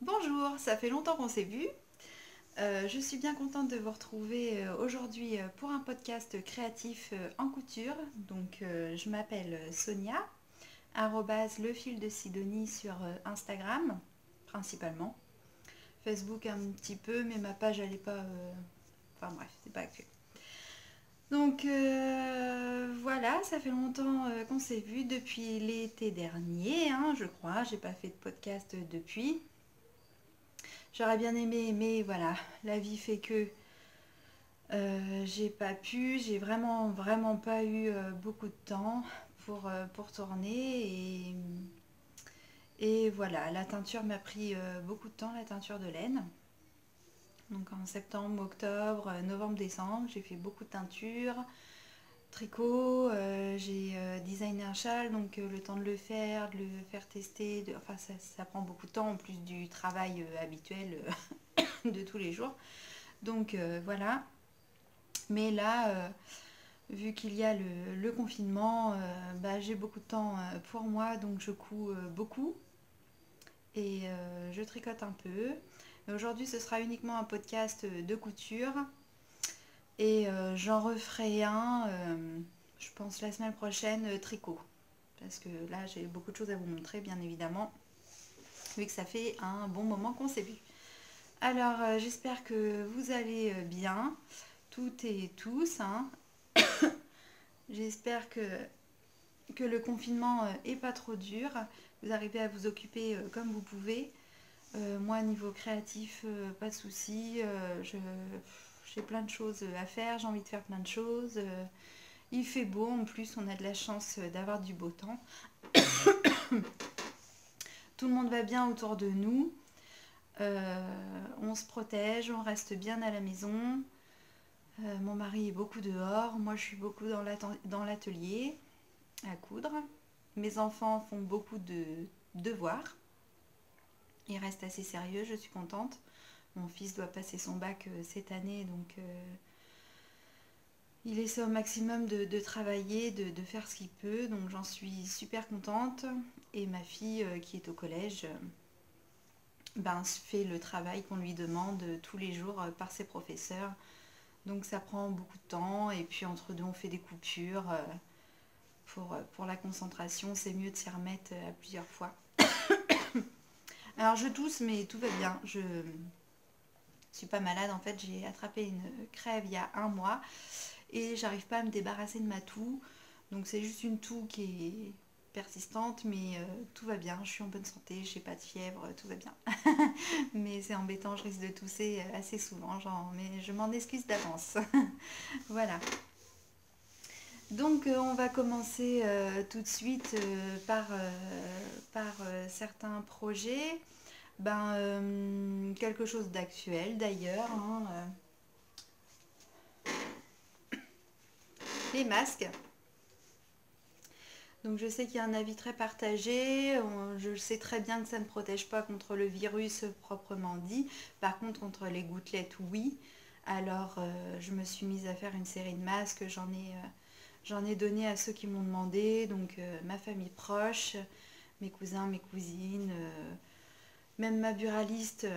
Bonjour, ça fait longtemps qu'on s'est vu. Je suis bien contente de vous retrouver aujourd'hui pour un podcast créatif en couture. Je m'appelle Sonia, le fil de Sidonie sur Instagram principalement. Facebook un petit peu, mais ma page elle est pas. Enfin bref, c'est pas actuel. Voilà, ça fait longtemps qu'on s'est vu depuis l'été dernier, hein, je crois. J'ai pas fait de podcast depuis. J'aurais bien aimé, mais voilà, la vie fait que j'ai pas pu, j'ai vraiment pas eu beaucoup de temps pour tourner et voilà, la teinture m'a pris beaucoup de temps, la teinture de laine. Donc en septembre, octobre, novembre, décembre, j'ai fait beaucoup de teinture, tricot, j'ai designé un châle, donc le temps de le faire tester, enfin ça prend beaucoup de temps en plus du travail habituel de tous les jours. Voilà. Mais là, vu qu'il y a le confinement, j'ai beaucoup de temps pour moi, donc je couds beaucoup et je tricote un peu. Mais aujourd'hui, ce sera uniquement un podcast de couture et j'en referai un, je pense, la semaine prochaine, tricot. Parce que là, j'ai beaucoup de choses à vous montrer, bien évidemment, vu que ça fait un bon moment qu'on s'est vu. Alors, j'espère que vous allez bien, toutes et tous, hein. J'espère que le confinement est pas trop dur. Vous arrivez à vous occuper comme vous pouvez. Moi, niveau créatif, pas de souci. J'ai plein de choses à faire. J'ai envie de faire plein de choses. Il fait beau. En plus, on a de la chance d'avoir du beau temps. Tout le monde va bien autour de nous. On se protège. On reste bien à la maison. Mon mari est beaucoup dehors. Moi, je suis beaucoup dans l'atelier à coudre. Mes enfants font beaucoup de devoirs. Ils restent assez sérieux, je suis contente. Mon fils doit passer son bac cette année, donc il essaie au maximum de travailler, de faire ce qu'il peut, donc j'en suis super contente. Et ma fille qui est au collège, fait le travail qu'on lui demande tous les jours par ses professeurs. Donc ça prend beaucoup de temps, et puis entre deux on fait des coupures. Pour la concentration, c'est mieux de s'y remettre à plusieurs fois. Alors je tousse, mais tout va bien. Je suis pas malade. En fait, j'ai attrapé une crève il y a un mois et j'arrive pas à me débarrasser de ma toux. Donc c'est juste une toux qui est persistante, mais tout va bien. Je suis en bonne santé, j'ai pas de fièvre, tout va bien. Mais c'est embêtant, je risque de tousser assez souvent, mais je m'en excuse d'avance. Voilà. On va commencer tout de suite par certains projets. Quelque chose d'actuel d'ailleurs, hein, les masques. Donc je sais qu'il y a un avis très partagé, je sais très bien que ça ne protège pas contre le virus proprement dit, par contre contre les gouttelettes oui. Alors je me suis mise à faire une série de masques, j'en ai donné à ceux qui m'ont demandé, ma famille proche, mes cousins, mes cousines, même ma buraliste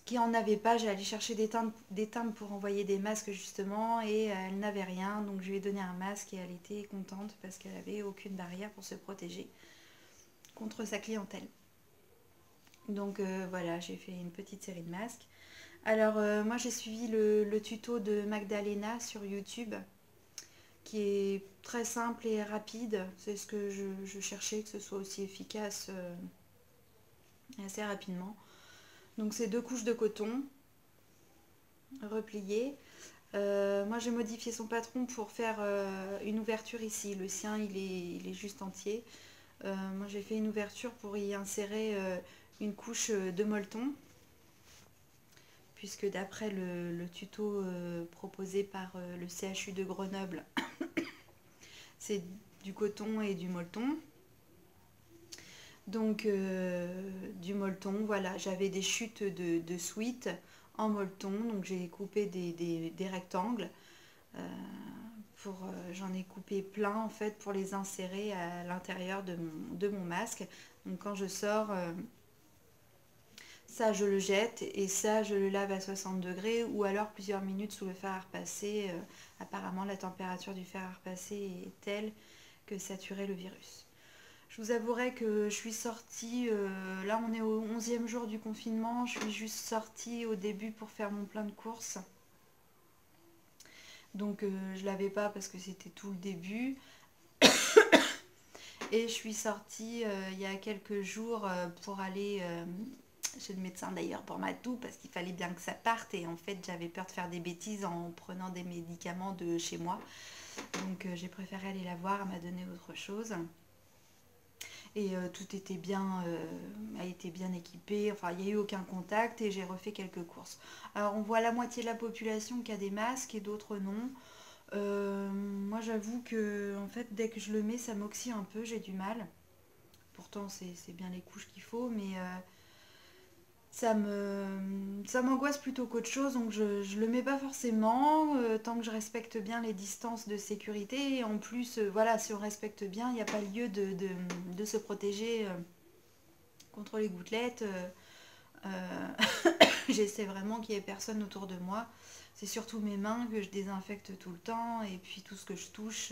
qui en avait pas, j'ai allé chercher des timbres pour envoyer des masques justement et elle n'avait rien, donc je lui ai donné un masque et elle était contente parce qu'elle avait aucune barrière pour se protéger contre sa clientèle. Voilà, j'ai fait une petite série de masques. Alors moi j'ai suivi le tuto de Magdalena sur YouTube qui est très simple et rapide, c'est ce que je cherchais, que ce soit aussi efficace assez rapidement. Donc c'est 2 couches de coton repliées. Moi j'ai modifié son patron pour faire une ouverture ici. Le sien il est juste entier. Moi j'ai fait une ouverture pour y insérer une couche de molleton. Puisque d'après le tuto proposé par le CHU de Grenoble, c'est du coton et du molleton. Du molleton, voilà, j'avais des chutes de sweat en molleton, donc j'ai coupé des rectangles. Euh, J'en ai coupé plein en fait pour les insérer à l'intérieur de mon masque. Donc quand je sors, ça je le jette et ça je le lave à 60 degrés ou alors plusieurs minutes sous le fer à repasser. Apparemment la température du fer à repasser est telle que ça tuerait le virus. Je vous avouerai que je suis sortie, là on est au 11e jour du confinement, je suis juste sortie au début pour faire mon plein de courses. Donc je l'avais pas parce que c'était tout le début. Et je suis sortie il y a quelques jours pour aller chez le médecin d'ailleurs pour ma toux parce qu'il fallait bien que ça parte et en fait j'avais peur de faire des bêtises en prenant des médicaments de chez moi. Donc j'ai préféré aller la voir, elle m'a donné autre chose. Et tout était bien, a été bien équipé, enfin il n'y a eu aucun contact et j'ai refait quelques courses. Alors on voit la moitié de la population qui a des masques et d'autres non. Moi j'avoue que en fait dès que je le mets ça m'oxyde un peu, j'ai du mal. Pourtant c'est bien les couches qu'il faut, mais ça m'angoisse plutôt qu'autre chose, donc je le mets pas forcément, tant que je respecte bien les distances de sécurité. Et en plus, voilà, si on respecte bien, il n'y a pas lieu de se protéger contre les gouttelettes. J'essaie vraiment qu'il n'y ait personne autour de moi. C'est surtout mes mains que je désinfecte tout le temps, et puis tout ce que je touche,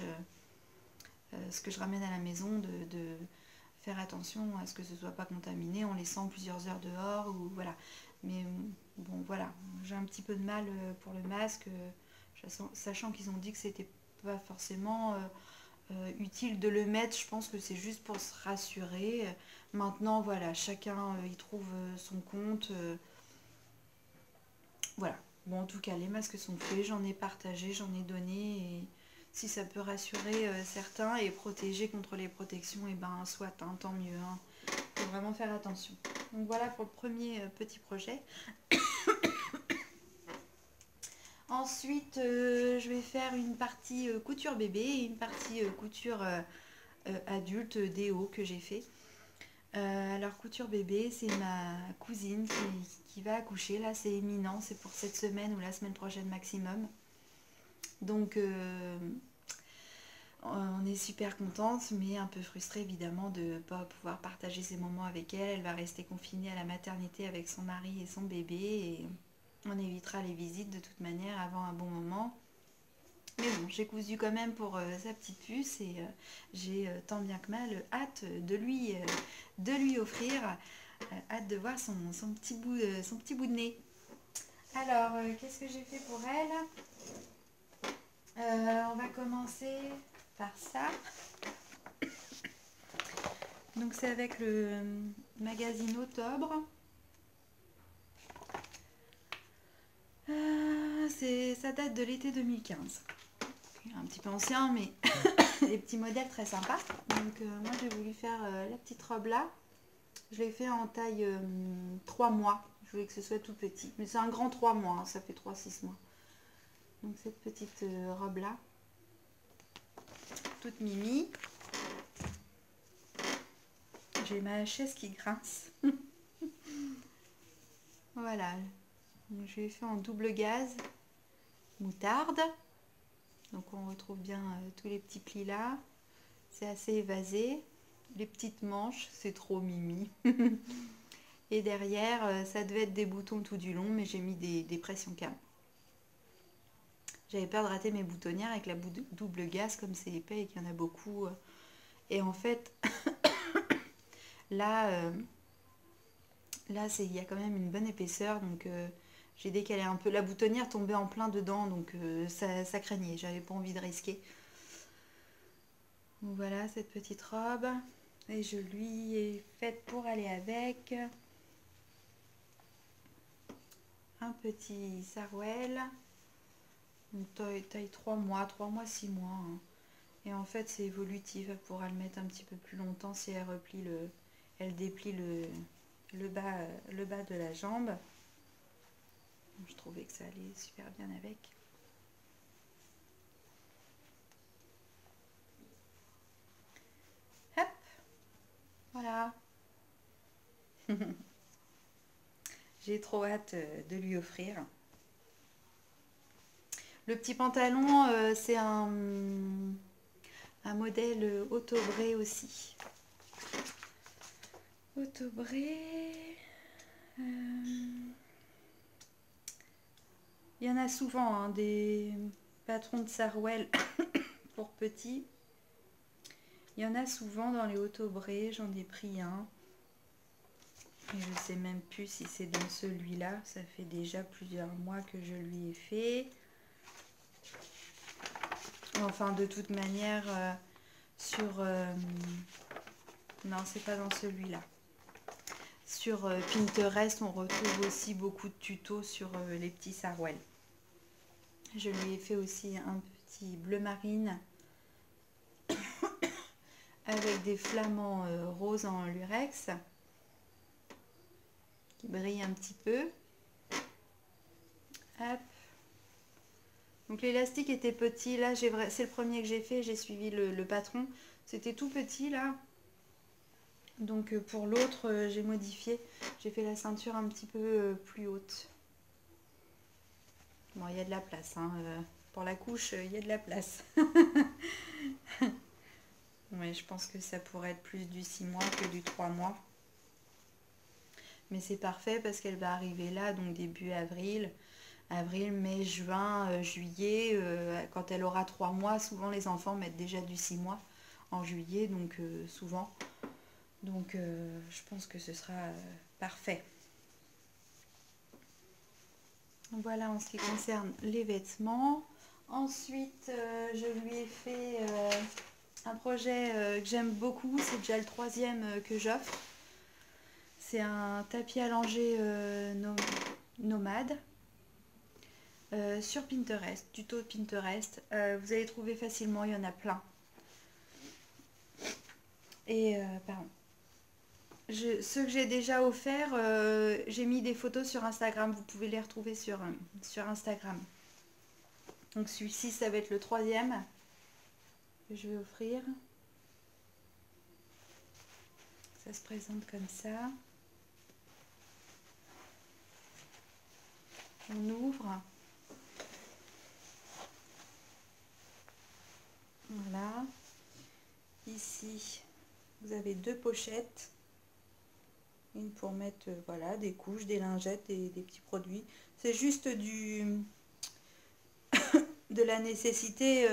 ce que je ramène à la maison, de faire attention à ce que ce soit pas contaminé en laissant plusieurs heures dehors ou voilà. Mais bon voilà, j'ai un petit peu de mal pour le masque, sachant qu'ils ont dit que c'était pas forcément utile de le mettre. Je pense que c'est juste pour se rassurer. Maintenant voilà, chacun y trouve son compte. Voilà. Bon, en tout cas, les masques sont faits, j'en ai partagé, j'en ai donné. Et si ça peut rassurer certains et protéger contre les protections, et ben soit, hein, tant mieux. Hein. Faut vraiment faire attention. Donc voilà pour le premier petit projet. Ensuite, je vais faire une partie couture bébé et une partie couture adulte déo que j'ai fait. Alors couture bébé, c'est ma cousine qui va accoucher. Là, c'est imminent, c'est pour cette semaine ou la semaine prochaine maximum. Donc on est super contente, mais un peu frustrée évidemment de ne pas pouvoir partager ces moments avec elle. Elle va rester confinée à la maternité avec son mari et son bébé et on évitera les visites de toute manière avant un bon moment. Mais bon, j'ai cousu quand même pour sa petite puce et j'ai tant bien que mal hâte de lui offrir, hâte de voir son petit bout de nez. Alors, qu'est-ce que j'ai fait pour elle? On va commencer par ça. Donc c'est avec le magazine Octobre. Ça date de l'été 2015. Un petit peu ancien, mais des petits modèles très sympas. Donc moi j'ai voulu faire la petite robe là. Je l'ai fait en taille 3 mois. Je voulais que ce soit tout petit. Mais c'est un grand 3 mois, hein, ça fait 3-6 mois. Donc cette petite robe là. Toute mimi. J'ai ma chaise qui grince. Voilà. Donc, je l'ai fait en double gaze. Moutarde. Donc on retrouve bien tous les petits plis là. C'est assez évasé. Les petites manches, c'est trop mimi. Et derrière, ça devait être des boutons tout du long, mais j'ai mis des pressions cam. J'avais peur de rater mes boutonnières avec la double gaze, comme c'est épais et qu'il y en a beaucoup. Et en fait, là, il y a quand même une bonne épaisseur, donc j'ai décalé un peu. La boutonnière tombait en plein dedans, donc ça craignait. J'avais pas envie de risquer. Donc voilà cette petite robe. Et je lui ai faite pour aller avec un petit sarouel. Donc taille 3 mois, 6 mois. Hein. Et en fait c'est évolutif, elle pourra le mettre un petit peu plus longtemps si elle déplie le bas de la jambe. Je trouvais que ça allait super bien avec. Hop, voilà. J'ai trop hâte de lui offrir. Le petit pantalon, c'est un modèle Autobré aussi. Autobré. en a souvent, hein, des patrons de Sarwell pour petits. Il y en a souvent dans les Auto-Bray, j'en ai pris un. Et je sais même plus si c'est dans celui-là, ça fait déjà plusieurs mois que je lui ai fait. Enfin, de toute manière, non, c'est pas dans celui-là. Sur Pinterest, on retrouve aussi beaucoup de tutos sur les petits Sarwell. Je lui ai fait aussi un petit bleu marine avec des flamants roses en lurex qui brillent un petit peu. Hop. Donc l'élastique était petit, là c'est le premier que j'ai fait, j'ai suivi le patron. C'était tout petit là. Donc pour l'autre, j'ai modifié. J'ai fait la ceinture un petit peu plus haute. Bon, il y a de la place, hein. Pour la couche, il y a de la place. Ouais, je pense que ça pourrait être plus du 6 mois que du 3 mois. Mais c'est parfait parce qu'elle va arriver là, donc début avril. Avril, mai, juin, juillet. Quand elle aura 3 mois, souvent les enfants mettent déjà du 6 mois en juillet, donc souvent. Donc je pense que ce sera parfait. Voilà en ce qui concerne les vêtements. Ensuite, je lui ai fait un projet que j'aime beaucoup. C'est déjà le 3e que j'offre. C'est un tapis allongé nomade sur Pinterest, tuto Pinterest. Vous allez trouver facilement, il y en a plein. Et pardon. Ceux que j'ai déjà offerts, j'ai mis des photos sur Instagram. Vous pouvez les retrouver sur Instagram. Donc celui-ci, ça va être le 3e que je vais offrir. Ça se présente comme ça. On ouvre. Voilà. Ici, vous avez 2 pochettes. Une pour mettre voilà, des couches, des lingettes et des petits produits. C'est juste de la nécessité.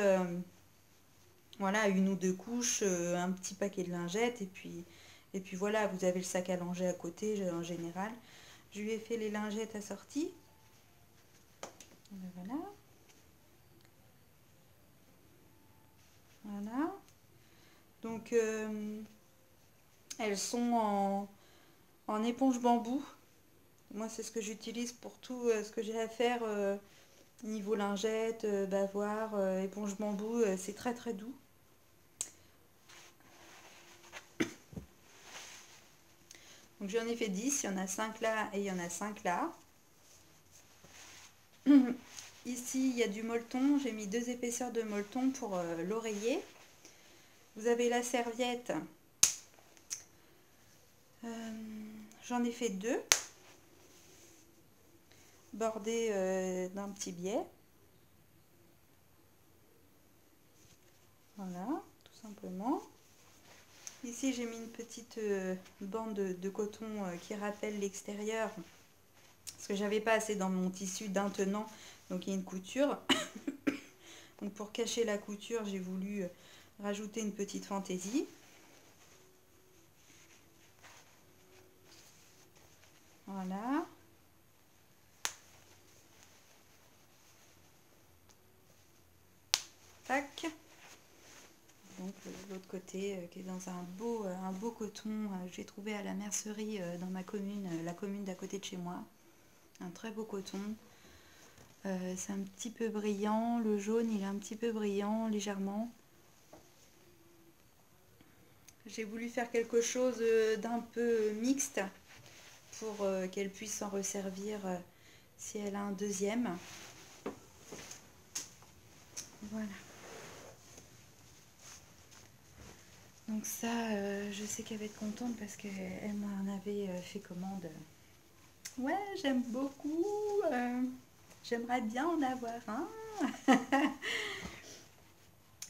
Voilà, 1 ou 2 couches, un petit paquet de lingettes et puis voilà, vous avez le sac à langer à côté en général. Je lui ai fait les lingettes assorties. Voilà. Voilà. Donc elles sont en éponge bambou. Moi c'est ce que j'utilise pour tout ce que j'ai à faire niveau lingettes, bavoir, éponge bambou, c'est très très doux. Donc j'en ai fait 10, il y en a 5 là et il y en a 5 là. Ici il y a du molleton, j'ai mis 2 épaisseurs de molleton pour l'oreiller. Vous avez la serviette, j'en ai fait 2, bordées d'un petit biais. Voilà, tout simplement. Ici j'ai mis une petite bande de coton qui rappelle l'extérieur. Parce que j'avais pas assez dans mon tissu d'un tenant, donc il y a une couture. Donc pour cacher la couture, j'ai voulu rajouter une petite fantaisie. Voilà. Tac. Donc l'autre côté qui est dans un beau coton, j'ai trouvé à la mercerie dans ma commune, la commune d'à côté de chez moi. Un très beau coton. C'est un petit peu brillant, le jaune il est un petit peu brillant légèrement. J'ai voulu faire quelque chose d'un peu mixte pour qu'elle puisse s'en resservir si elle a un 2e. Voilà. Donc ça, je sais qu'elle va être contente parce qu'elle m'en avait fait commande. Ouais, j'aime beaucoup. J'aimerais bien en avoir un.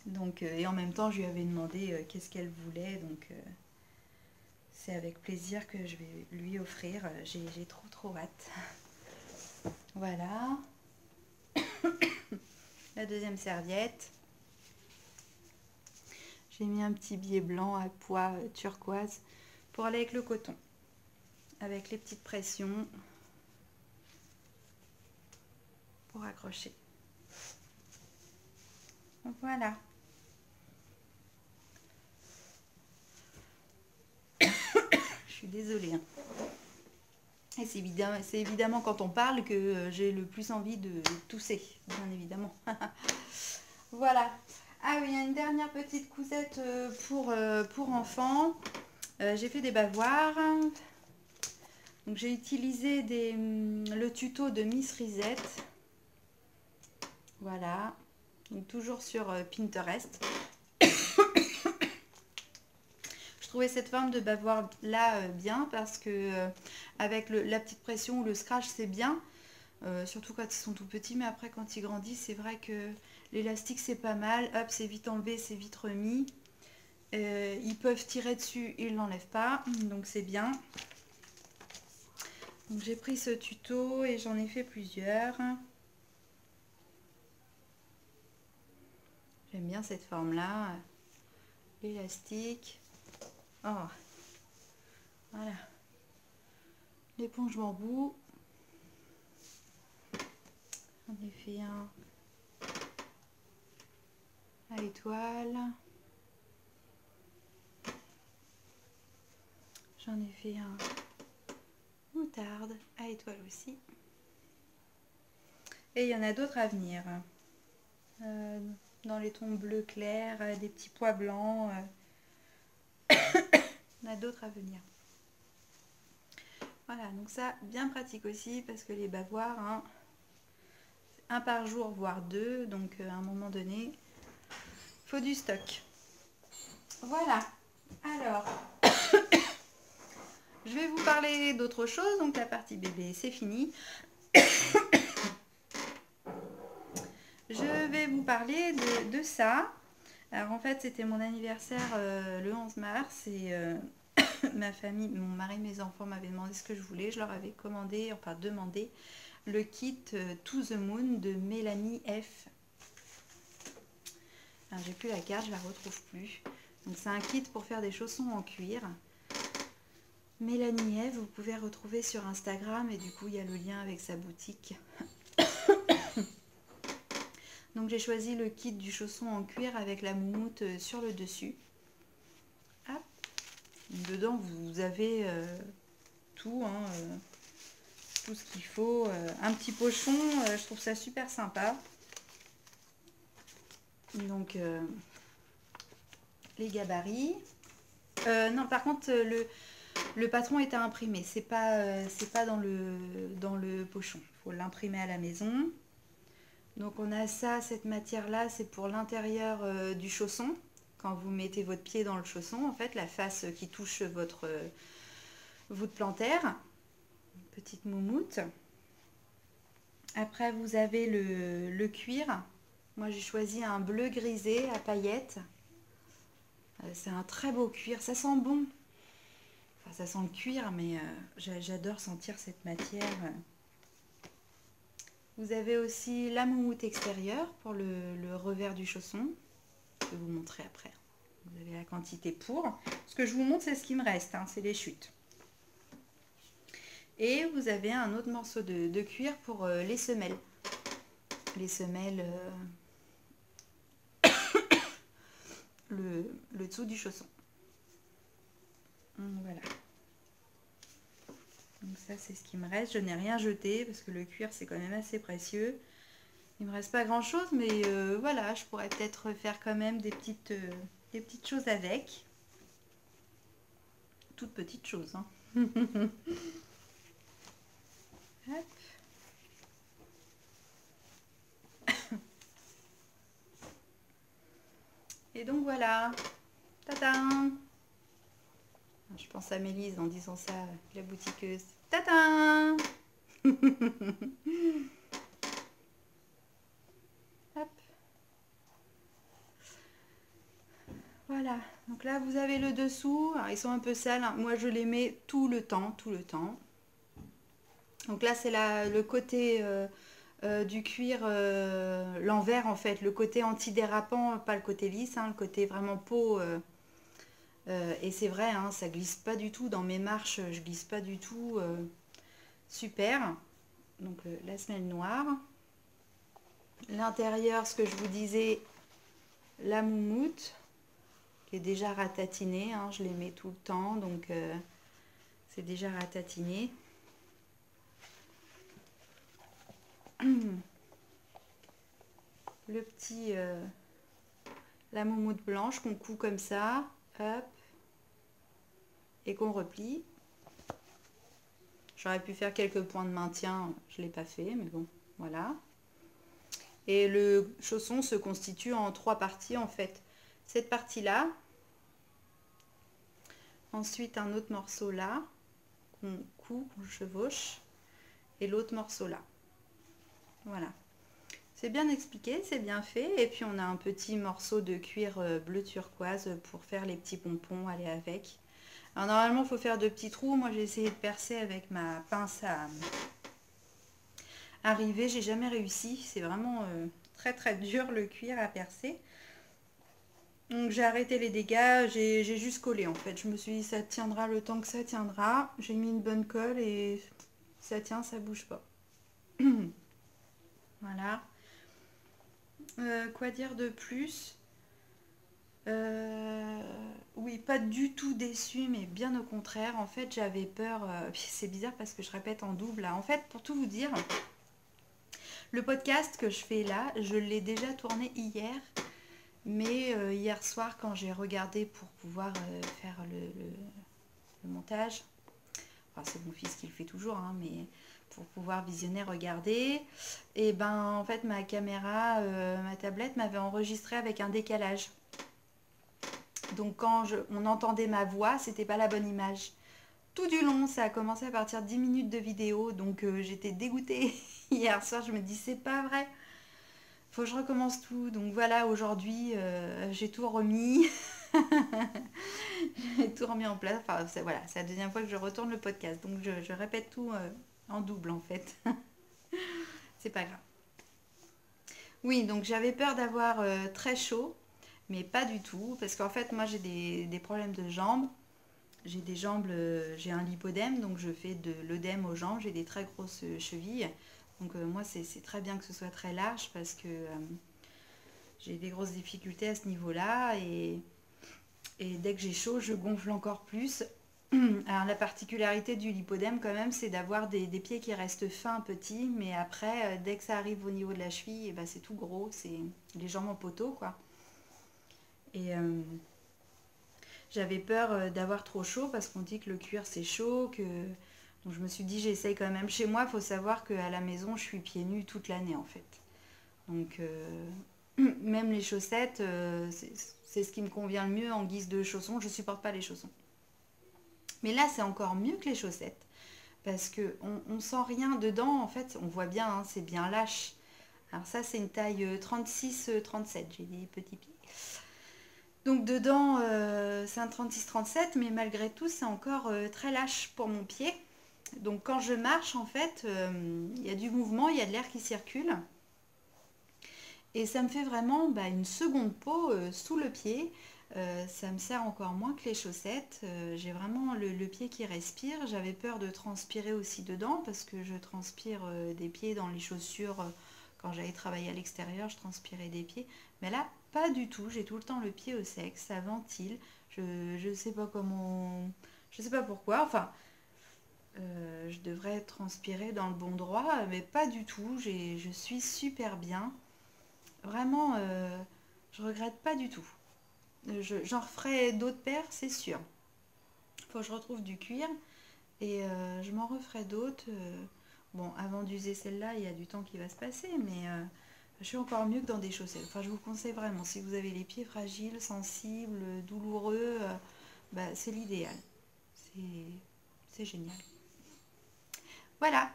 Donc, et en même temps, je lui avais demandé qu'est-ce qu'elle voulait. Donc, c'est avec plaisir que je vais lui offrir. J'ai trop hâte. Voilà. La deuxième serviette. J'ai mis un petit biais blanc à pois turquoise pour aller avec le coton. Avec les petites pressions pour accrocher. Donc voilà. Je suis désolée. Hein. Et c'est évidemment quand on parle que j'ai le plus envie de tousser, bien évidemment. Voilà. Ah oui, il y a une dernière petite cousette pour enfants. J'ai fait des bavoirs. Donc j'ai utilisé le tuto de Miss Risette. Voilà. Donc toujours sur Pinterest. Je trouvais cette forme de bavoir là bien parce que avec la petite pression ou le scratch c'est bien. Surtout quand ils sont tout petits, mais après quand ils grandissent, c'est vrai que l'élastique c'est pas mal. Hop, c'est vite enlevé, c'est vite remis. Ils peuvent tirer dessus, ils ne l'enlèvent pas, donc c'est bien. Donc j'ai pris ce tuto et j'en ai fait plusieurs. J'aime bien cette forme là, l'élastique. Oh, voilà, l'éponge bambou. J'en ai fait un à étoile. J'en ai fait un moutarde à étoile aussi. Et il y en a d'autres à venir. Dans les tons bleu clair, des petits pois blancs. On a d'autres à venir. Voilà, donc ça, bien pratique aussi parce que les bavoirs, hein, un par jour, voire deux. Donc à un moment donné, il faut du stock. Voilà. Alors, je vais vous parler d'autre chose. Donc la partie bébé, c'est fini. Je vais vous parler de ça. Alors en fait, c'était mon anniversaire le 11 mars et ma famille, mon mari, mes enfants m'avaient demandé ce que je voulais. Je leur avais commandé, enfin demandé, le kit To The Moon de Mélanie F. Alors j'ai plus la carte, je la retrouve plus. Donc c'est un kit pour faire des chaussons en cuir. Mélanie F, vous pouvez retrouver sur Instagram et du coup il y a le lien avec sa boutique. Donc j'ai choisi le kit du chausson en cuir avec la moumoute sur le dessus. Hop. Dedans vous avez tout, hein, tout ce qu'il faut. Un petit pochon, je trouve ça super sympa. Donc les gabarits. Non, par contre le patron est à imprimer. C'est pas dans le pochon. Il faut l'imprimer à la maison. Donc on a ça, cette matière-là, c'est pour l'intérieur du chausson. Quand vous mettez votre pied dans le chausson, en fait, la face qui touche votre voûte plantaire. Petite moumoute. Après, vous avez le cuir. Moi, j'ai choisi un bleu grisé à paillettes. C'est un très beau cuir. Ça sent bon. Enfin, ça sent le cuir, mais j'adore sentir cette matière. Vous avez aussi la moumoute extérieure pour le revers du chausson. Je vais vous montrer après. Vous avez la quantité pour. Ce que je vous montre, c'est ce qui me reste. Hein, c'est les chutes. Et vous avez un autre morceau de cuir pour les semelles. Les semelles, le dessous du chausson. Voilà. Donc ça, c'est ce qui me reste. Je n'ai rien jeté parce que le cuir, c'est quand même assez précieux. Il me reste pas grand chose, mais voilà, je pourrais peut-être faire quand même des petites choses avec. Toutes petites choses. Hein. Hop. Et donc voilà. Tadam! Je pense à Mélise en disant ça, la boutiqueuse. Tadam! Hop. Voilà, donc là vous avez le dessous. Alors, ils sont un peu sales, hein. Moi je les mets tout le temps. Donc là c'est le côté du cuir l'envers en fait, le côté antidérapant, pas le côté lisse, hein, le côté vraiment peau. Et c'est vrai, hein, ça glisse pas du tout dans mes marches, je glisse pas du tout. Super. Donc la semelle noire. L'intérieur, ce que je vous disais, la moumoute, qui est déjà ratatinée, hein, je les mets tout le temps, donc c'est déjà ratatiné. Le petit, la moumoute blanche qu'on coud comme ça, hop, et qu'on replie. J'aurais pu faire quelques points de maintien, je ne l'ai pas fait, mais bon, voilà. Et le chausson se constitue en 3 parties en fait. Cette partie-là, ensuite un autre morceau là, qu'on coud, qu'on chevauche, et l'autre morceau là. Voilà. C'est bien expliqué, c'est bien fait. Et puis on a un petit morceau de cuir bleu turquoise pour faire les petits pompons, aller avec. Alors normalement il faut faire de petits trous. Moi j'ai essayé de percer avec ma pince à arriver. J'ai jamais réussi. C'est vraiment très dur le cuir à percer. Donc j'ai arrêté les dégâts. J'ai juste collé en fait. Je me suis dit ça tiendra le temps que ça tiendra. J'ai mis une bonne colle et ça tient, ça bouge pas. Voilà. Quoi dire de plus? Oui, pas du tout déçue, mais bien au contraire. En fait, j'avais peur. C'est bizarre parce que je répète en double là. En fait, pour tout vous dire, le podcast que je fais là, je l'ai déjà tourné hier. Mais hier soir, quand j'ai regardé pour pouvoir faire le montage, enfin, c'est mon fils qui le fait toujours, hein, mais pour pouvoir visionner, regarder, et ben en fait ma caméra, ma tablette m'avait enregistré avec un décalage. Donc quand on entendait ma voix, c'était pas la bonne image. Tout du long, ça a commencé à partir de 10 minutes de vidéo, donc j'étais dégoûtée. Hier soir, je me dis c'est pas vrai. Faut que je recommence tout. Donc voilà, aujourd'hui, j'ai tout remis. J'ai tout remis en place. Enfin, voilà, c'est la deuxième fois que je retourne le podcast. Donc je répète tout en double en fait. C'est pas grave. Oui, donc j'avais peur d'avoir très chaud, mais pas du tout. Parce qu'en fait, moi j'ai des problèmes de jambes. J'ai des jambes, j'ai un lipodème, donc je fais de l'œdème aux jambes. J'ai des très grosses chevilles. Donc moi c'est très bien que ce soit très large parce que j'ai des grosses difficultés à ce niveau-là. Et dès que j'ai chaud, je gonfle encore plus. Alors la particularité du lipodème quand même, c'est d'avoir des pieds qui restent fins, petits, mais après, dès que ça arrive au niveau de la cheville, eh ben, c'est tout gros, c'est les jambes en poteau, quoi. Et j'avais peur d'avoir trop chaud parce qu'on dit que le cuir c'est chaud, que... Donc je me suis dit j'essaye quand même. Chez moi, il faut savoir qu'à la maison, je suis pieds nus toute l'année en fait. Donc même les chaussettes, c'est ce qui me convient le mieux en guise de chaussons. Je supporte pas les chaussons. Mais là, c'est encore mieux que les chaussettes parce que on sent rien dedans. En fait, on voit bien, hein, c'est bien lâche. Alors ça, c'est une taille 36-37. J'ai des petits pieds. Donc dedans, c'est un 36-37, mais malgré tout, c'est encore très lâche pour mon pied. Donc quand je marche, en fait, il y a du mouvement, il y a de l'air qui circule. Et ça me fait vraiment une seconde peau sous le pied. Ça me sert encore moins que les chaussettes. J'ai vraiment le pied qui respire. J'avais peur de transpirer aussi dedans parce que je transpire des pieds dans les chaussures. Quand j'allais travailler à l'extérieur, je transpirais des pieds. Mais là, pas du tout. J'ai tout le temps le pied au sec. Ça ventile. Je sais pas comment... Je sais pas pourquoi. Enfin, je devrais transpirer dans le bon droit, mais pas du tout. Je suis super bien. Vraiment, je regrette pas du tout. J'en referai d'autres paires, c'est sûr. Faut que je retrouve du cuir et je m'en referai d'autres. Bon, avant d'user celle-là, il y a du temps qui va se passer, mais je suis encore mieux que dans des chaussettes. Enfin, je vous conseille vraiment, si vous avez les pieds fragiles, sensibles, douloureux, c'est l'idéal. C'est génial. Voilà,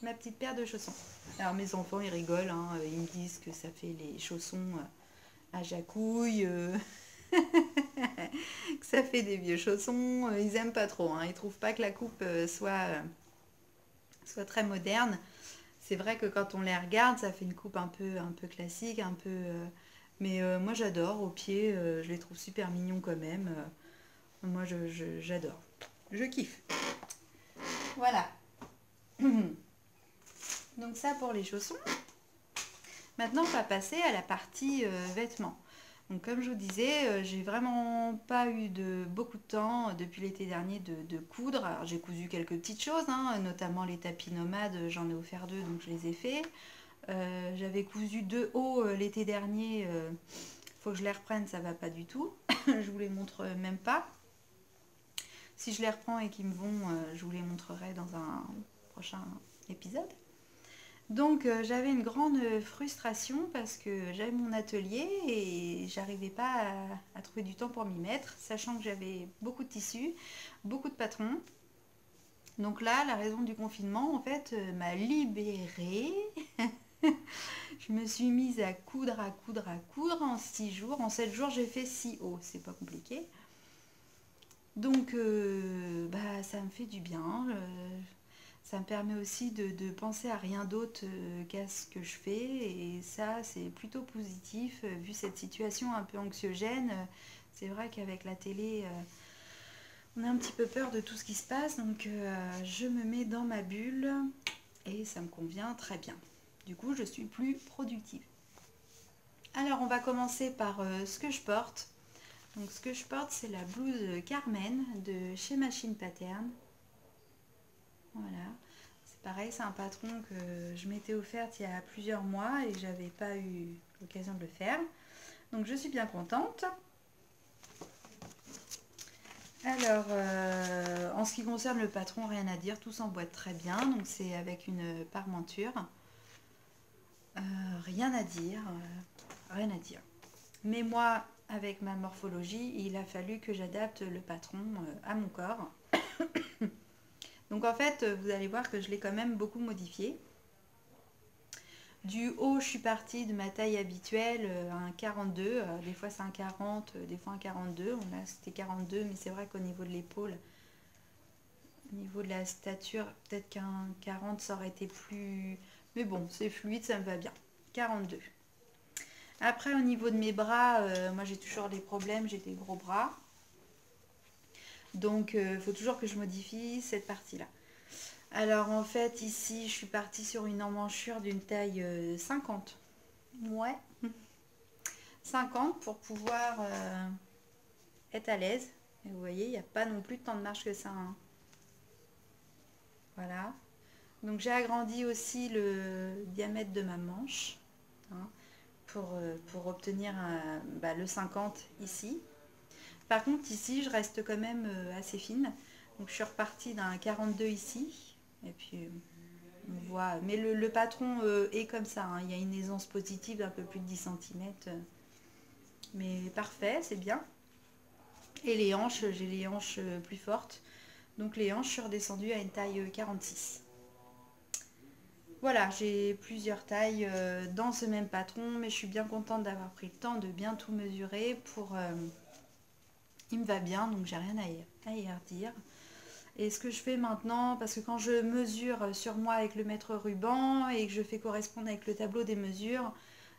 ma petite paire de chaussons. Alors mes enfants, ils rigolent, hein, ils me disent que ça fait les chaussons à jacouille, que ça fait des vieux chaussons. Ils aiment pas trop, hein, ils trouvent pas que la coupe soit très moderne. C'est vrai que quand on les regarde, ça fait une coupe un peu classique, mais moi j'adore. Au pied, je les trouve super mignons quand même. Moi j'adore. Je kiffe. Voilà. Donc ça pour les chaussons. Maintenant, on va passer à la partie vêtements. Donc comme je vous disais, j'ai vraiment pas eu beaucoup de temps depuis l'été dernier de coudre. Alors j'ai cousu quelques petites choses, hein, notamment les tapis nomades, j'en ai offert 2, donc je les ai faits. J'avais cousu 2 hauts l'été dernier, faut que je les reprenne, ça va pas du tout. Je vous les montre même pas. Si je les reprends et qu'ils me vont, je vous les montrerai dans un prochain épisode. Donc j'avais une grande frustration parce que j'avais mon atelier et j'arrivais pas à trouver du temps pour m'y mettre, sachant que j'avais beaucoup de tissus, beaucoup de patrons. Donc là, la raison du confinement, en fait, m'a libérée. Je me suis mise à coudre, à coudre, à coudre en 6 jours. En 7 jours, j'ai fait 6 hauts, c'est pas compliqué. Donc bah, ça me fait du bien. Ça me permet aussi de penser à rien d'autre qu'à ce que je fais. Et ça, c'est plutôt positif. Vu cette situation un peu anxiogène, c'est vrai qu'avec la télé, on a un petit peu peur de tout ce qui se passe. Donc, je me mets dans ma bulle et ça me convient très bien. Du coup, je suis plus productive. Alors, on va commencer par ce que je porte. Donc, ce que je porte, c'est la blouse Carmen de chez Machine Pattern. Voilà, c'est pareil, c'est un patron que je m'étais offerte il y a plusieurs mois et j'avais pas eu l'occasion de le faire. Donc je suis bien contente. Alors, en ce qui concerne le patron, rien à dire, tout s'emboîte très bien. Donc c'est avec une parmenture. Rien à dire, rien à dire. Mais moi, avec ma morphologie, il a fallu que j'adapte le patron à mon corps. Donc en fait, vous allez voir que je l'ai quand même beaucoup modifié. Du haut, je suis partie de ma taille habituelle, un 42. Des fois c'est un 40, des fois un 42. Là c'était 42, mais c'est vrai qu'au niveau de l'épaule, au niveau de la stature, peut-être qu'un 40 ça aurait été plus... Mais bon, c'est fluide, ça me va bien. 42. Après, au niveau de mes bras, moi j'ai toujours des problèmes, j'ai des gros bras. Donc il faut toujours que je modifie cette partie-là. Alors en fait ici je suis partie sur une emmanchure d'une taille 50. Ouais. 50 pour pouvoir être à l'aise. Et vous voyez, il n'y a pas non plus tant de marge que ça, hein. Voilà. Donc j'ai agrandi aussi le diamètre de ma manche, hein, pour obtenir bah, le 50 ici. Par contre ici je reste quand même assez fine. Donc je suis repartie d'un 42 ici. Et puis on voit. Mais le patron est comme ça, hein. Il y a une aisance positive d'un peu plus de 10 cm. Mais parfait, c'est bien. Et les hanches, j'ai les hanches plus fortes. Donc les hanches, je suis redescendue à une taille 46. Voilà, j'ai plusieurs tailles dans ce même patron, mais je suis bien contente d'avoir pris le temps de bien tout mesurer pour... il me va bien, donc j'ai rien à y redire. Et ce que je fais maintenant, parce que quand je mesure sur moi avec le mètre ruban et que je fais correspondre avec le tableau des mesures,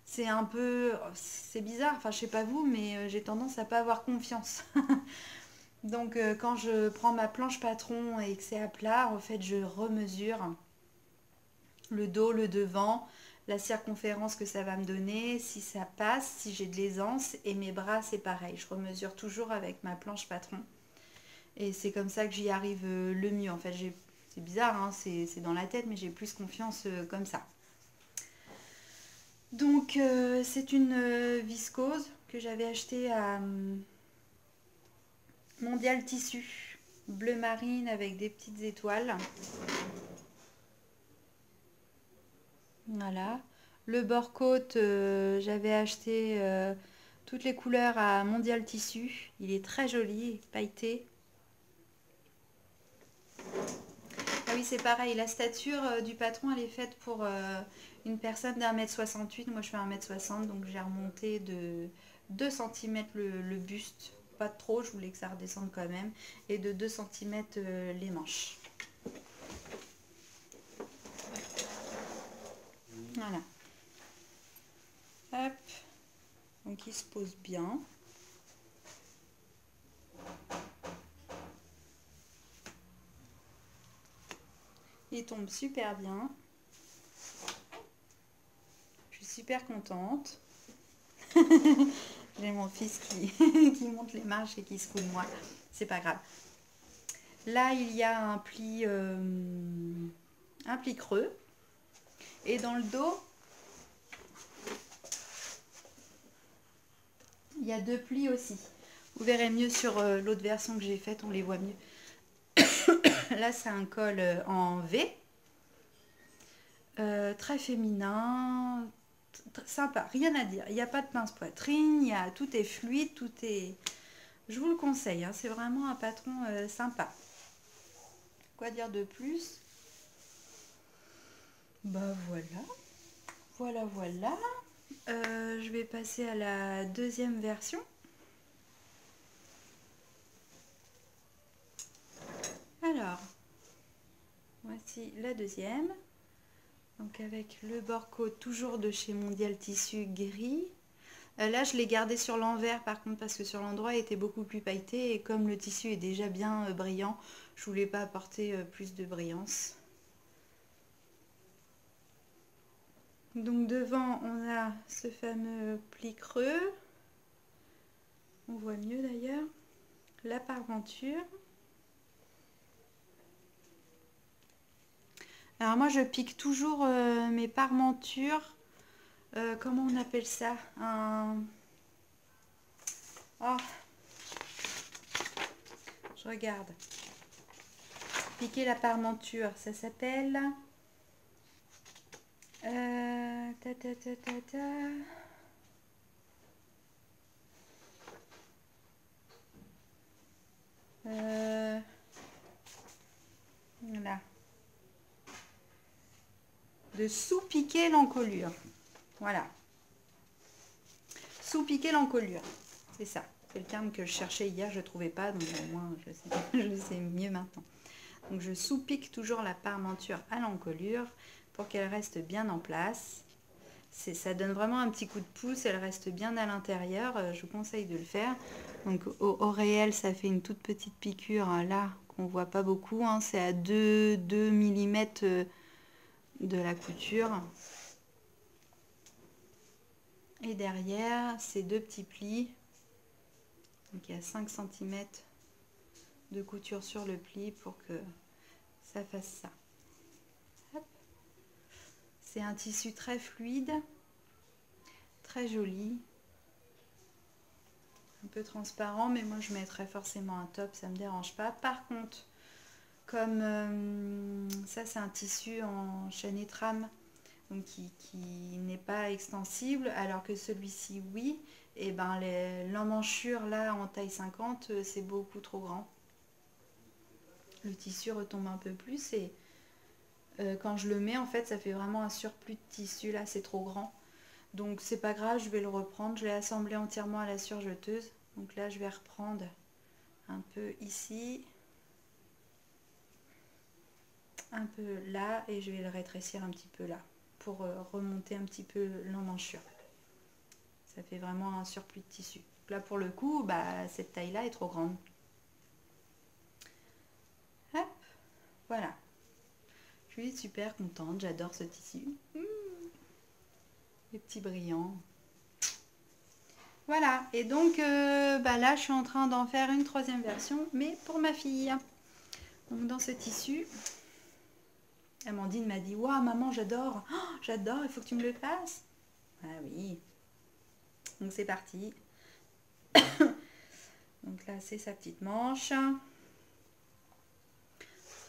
c'est un peu... C'est bizarre, enfin je sais pas vous, mais j'ai tendance à pas avoir confiance. Donc quand je prends ma planche patron et que c'est à plat, en fait je remesure le dos, le devant, la circonférence que ça va me donner, si ça passe, si j'ai de l'aisance, et mes bras c'est pareil, je remesure toujours avec ma planche patron. Et c'est comme ça que j'y arrive le mieux. En fait, c'est bizarre, hein, c'est dans la tête, mais j'ai plus confiance comme ça. Donc c'est une viscose que j'avais achetée à Mondial Tissu, bleu marine avec des petites étoiles. Voilà. Le bord-côte, j'avais acheté toutes les couleurs à Mondial Tissu. Il est très joli, pailleté. Ah oui, c'est pareil, la stature du patron, elle est faite pour une personne d'1,68 m. Moi, je fais 1,60 m, donc j'ai remonté de 2 cm le buste. Pas trop, je voulais que ça redescende quand même. Et de 2 cm les manches. Voilà. Hop. Donc il se pose bien. Il tombe super bien. Je suis super contente. J'ai mon fils qui monte les marches et qui se fout de moi. C'est pas grave. Là, il y a un pli creux. Et dans le dos, il y a 2 plis aussi. Vous verrez mieux sur l'autre version que j'ai faite, on les voit mieux. Là, c'est un col en V. Très féminin, sympa, rien à dire. Il n'y a pas de pince poitrine, tout est fluide, tout est... Je vous le conseille, hein, c'est vraiment un patron sympa. Quoi dire de plus? Bah voilà. Voilà. Je vais passer à la deuxième version. Alors, voici la deuxième. Donc avec le bord côte toujours de chez Mondial Tissu gris. Là je l'ai gardé sur l'envers par contre parce que sur l'endroit il était beaucoup plus pailleté et comme le tissu est déjà bien brillant, je voulais pas apporter plus de brillance. Donc devant on a ce fameux pli creux. On voit mieux d'ailleurs. La parventure. Alors moi je pique toujours mes parmentures. Comment on appelle ça? Oh, je regarde. Piquer la parmenture, ça s'appelle... Voilà. De sous-piquer l'encolure. Voilà. Sous-piquer l'encolure. C'est ça. C'est le terme que je cherchais hier, je ne trouvais pas, donc au moins je sais mieux maintenant. Donc je sous-pique toujours la parmenture à l'encolure pour qu'elle reste bien en place. Ça donne vraiment un petit coup de pouce, elle reste bien à l'intérieur, je vous conseille de le faire. Donc au réel ça fait une toute petite piqûre là qu'on voit pas beaucoup, hein. C'est à 2 mm de la couture. Et derrière ces 2 petits plis, donc il y a 5 cm de couture sur le pli pour que ça fasse ça. C'est un tissu très fluide, très joli, un peu transparent, mais moi je mettrais forcément un top, ça me dérange pas. Par contre, comme ça c'est un tissu en chaîne et trame, donc qui n'est pas extensible, alors que celui-ci oui, et ben l'emmanchure là en taille 50 c'est beaucoup trop grand. Le tissu retombe un peu plus et quand je le mets en fait ça fait vraiment un surplus de tissu, là c'est trop grand. Donc c'est pas grave, je vais le reprendre. Je l'ai assemblé entièrement à la surjeteuse. Donc là je vais reprendre un peu ici, un peu là, et je vais le rétrécir un petit peu là pour remonter un petit peu l'emmanchure. Ça fait vraiment un surplus de tissu. Donc là pour le coup, bah, cette taille là est trop grande. Hop, voilà. Je suis super contente, j'adore ce tissu. Les petits brillants. Voilà, et donc bah là je suis en train d'en faire une 3e version, mais pour ma fille. Donc dans ce tissu, Amandine m'a dit: waouh maman, j'adore, oh, j'adore, il faut que tu me le fasses. Ah oui, donc c'est parti. Donc là c'est sa petite manche,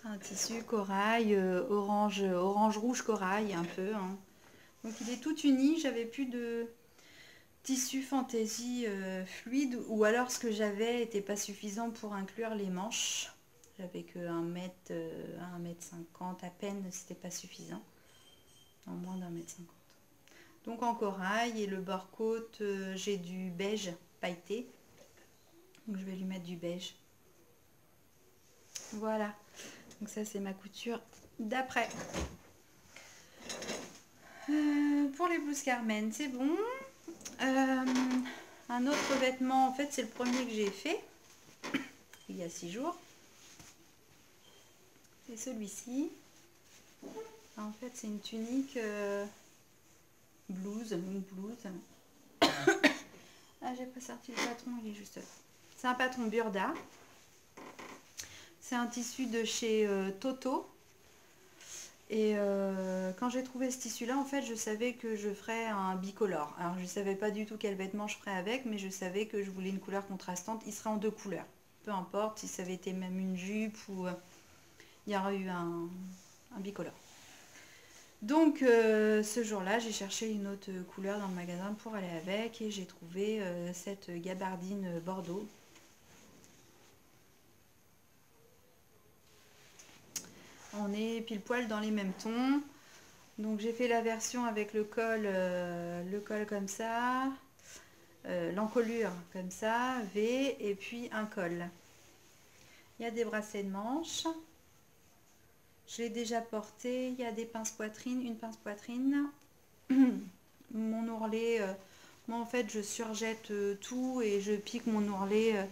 un tissu corail, orange rouge corail un peu, hein. Donc il est tout uni, j'avais plus de tissu fantaisie fluide, ou alors ce que j'avais n'était pas suffisant pour inclure les manches. J'avais que 1,50 m à peine, c'était pas suffisant. En moins d'1,50 m. Donc en corail, et le bord côte, j'ai du beige pailleté. Donc je vais lui mettre du beige. Voilà. Donc ça c'est ma couture d'après. Pour les blouses Carmen, c'est bon. Un autre vêtement, en fait, c'est le premier que j'ai fait il y a 6 jours. C'est celui-ci. En fait, c'est une tunique blouse, une blouse. Ah, j'ai pas sorti le patron, il est juste là. C'est un patron Burda. C'est un tissu de chez Toto. Et quand j'ai trouvé ce tissu-là, en fait, je savais que je ferais un bicolore. Alors, je ne savais pas du tout quel vêtement je ferais avec, mais je savais que je voulais une couleur contrastante. Il serait en 2 couleurs. Peu importe si ça avait été même une jupe ou il y aurait eu un bicolore. Donc, ce jour-là, j'ai cherché une autre couleur dans le magasin pour aller avec et j'ai trouvé cette gabardine bordeaux. On est pile poil dans les mêmes tons. Donc j'ai fait la version avec le col comme ça, l'encolure comme ça, V, et puis un col. Il y a des bracelets de manches. Je l'ai déjà porté. Il y a des pinces poitrine, une pince poitrine. Mon ourlet, moi en fait je surjette tout et je pique mon ourlet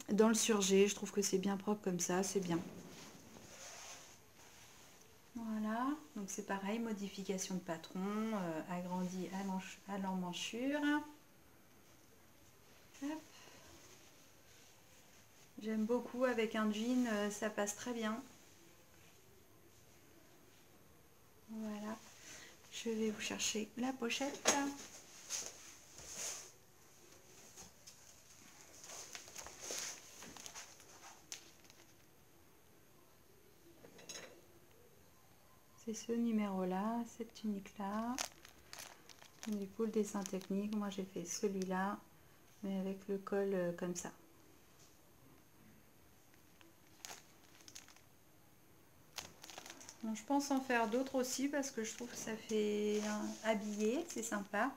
dans le surjet. Je trouve que c'est bien propre comme ça, c'est bien. Voilà, donc c'est pareil, modification de patron, agrandi à l'emmanchure. J'aime beaucoup avec un jean, ça passe très bien. Voilà, je vais vous chercher la pochette. C'est ce numéro-là, cette tunique-là. Du coup, le dessin technique, moi j'ai fait celui-là, mais avec le col comme ça. Bon, je pense en faire d'autres aussi parce que je trouve que ça fait habillé, c'est sympa.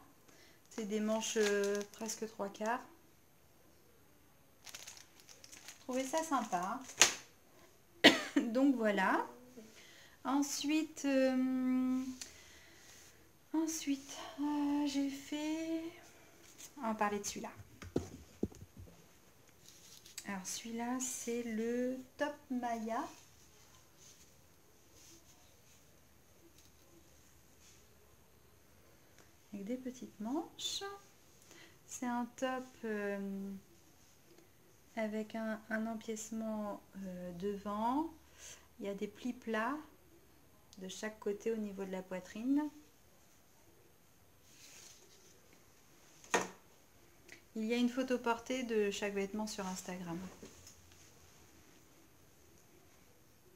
C'est des manches presque 3/4. Je trouvais ça sympa. Donc voilà. Ensuite, j'ai fait... On va parler de celui-là. Alors celui-là, c'est le Top Maya. Avec des petites manches. C'est un top avec un empiècement devant. Il y a des plis plats de chaque côté au niveau de la poitrine. Il y a une photo portée de chaque vêtement sur Instagram.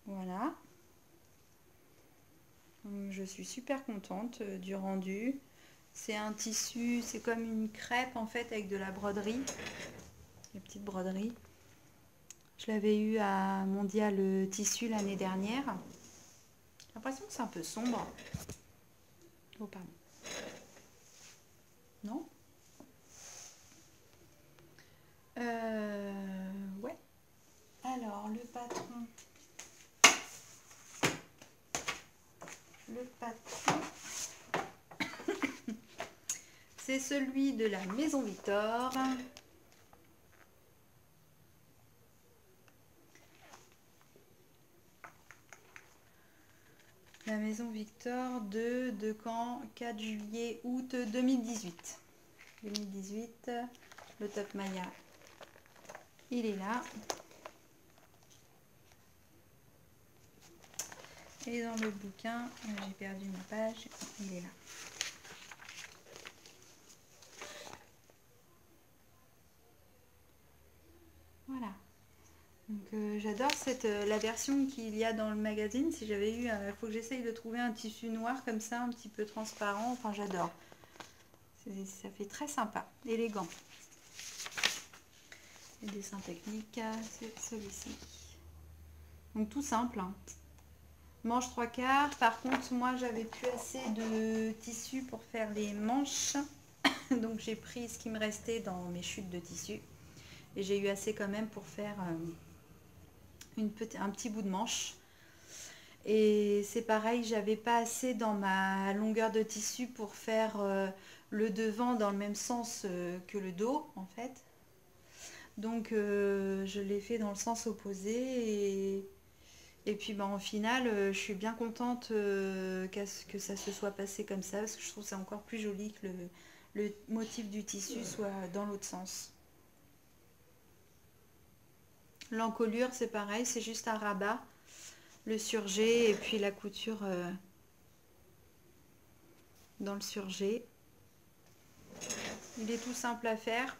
Voilà. Je suis super contente du rendu. C'est un tissu, c'est comme une crêpe en fait avec de la broderie. Des petites broderies. Je l'avais eu à Mondial Tissu l'année dernière. J'ai l'impression que c'est un peu sombre. Oh pardon. Non ? Ouais. Alors le patron. C'est celui de la Maison Victor. La Maison Victor de quand 4 juillet, août 2018. 2018, le Top Maya, il est là. Et dans le bouquin, j'ai perdu ma page, il est là. Voilà. Donc j'adore la version qu'il y a dans le magazine. Si j'avais eu, il faut que j'essaye de trouver un tissu noir comme ça, un petit peu transparent. Enfin, j'adore. Ça fait très sympa, élégant. Les dessins techniques, c'est celui-ci. Donc tout simple. Hein. Manche 3/4. Par contre, moi, j'avais plus assez de tissu pour faire les manches. Donc j'ai pris ce qui me restait dans mes chutes de tissu. Et j'ai eu assez quand même pour faire un petit bout de manche. Et c'est pareil, j'avais pas assez dans ma longueur de tissu pour faire le devant dans le même sens que le dos en fait. Donc je l'ai fait dans le sens opposé et puis bah, en final je suis bien contente que ça se soit passé comme ça parce que je trouve c'est encore plus joli que le motif du tissu soit dans l'autre sens. L'encolure c'est pareil, c'est juste un rabat, le surjet et puis la couture dans le surjet. Il est tout simple à faire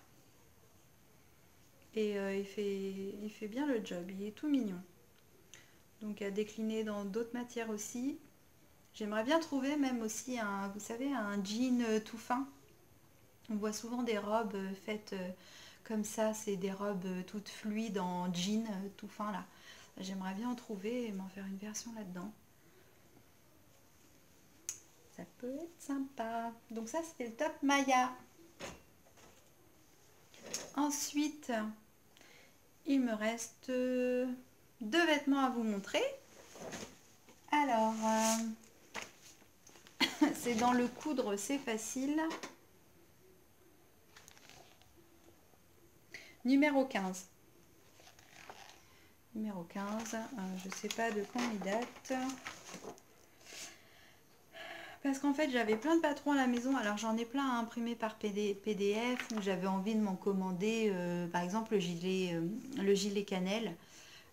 et il fait bien le job, il est tout mignon. Donc à décliner dans d'autres matières aussi. J'aimerais bien trouver même aussi un, vous savez, un jean tout fin. On voit souvent des robes faites comme ça, c'est des robes toutes fluides en jean tout fin là. J'aimerais bien en trouver et m'en faire une version là-dedans. Ça peut être sympa. Donc ça c'était le top Maya. Ensuite, il me reste deux vêtements à vous montrer. Alors, c'est dans le coudre, c'est facile. Numéro 15. Numéro 15, je sais pas de quand il date. Parce qu'en fait, j'avais plein de patrons à la maison. Alors, j'en ai plein à imprimer par PDF où j'avais envie de m'en commander, par exemple, le gilet cannelle.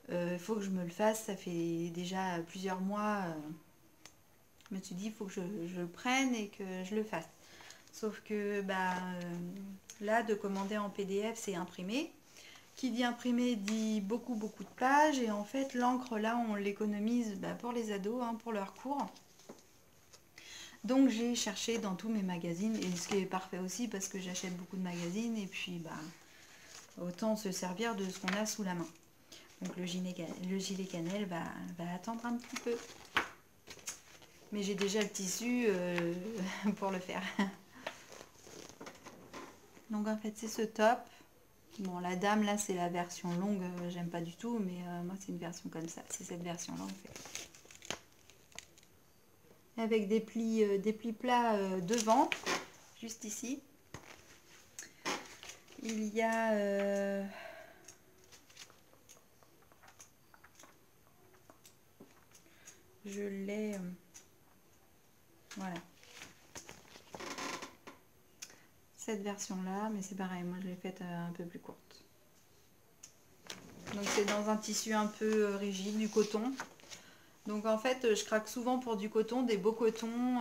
Il faut que je me le fasse. Ça fait déjà plusieurs mois. Je me suis dit, il faut que je le prenne et que je le fasse. Sauf que bah, là, de commander en PDF, c'est imprimé. Qui dit imprimé dit beaucoup de pages. Et en fait, l'encre, là, on l'économise bah, pour les ados, hein, pour leurs cours. Donc j'ai cherché dans tous mes magazines, et ce qui est parfait aussi parce que j'achète beaucoup de magazines et puis bah, autant se servir de ce qu'on a sous la main. Donc le gilet cannelle va attendre un petit peu. Mais j'ai déjà le tissu pour le faire. Donc en fait c'est ce top. Bon la dame là c'est la version longue, j'aime pas du tout, mais moi c'est une version comme ça. C'est cette version là en fait. Avec des plis plats devant, juste ici. Il y a je l'ai voilà cette version là, mais c'est pareil, moi je l'ai faite un peu plus courte. Donc c'est dans un tissu un peu rigide, du coton. Donc en fait je craque souvent pour du coton, des beaux cotons,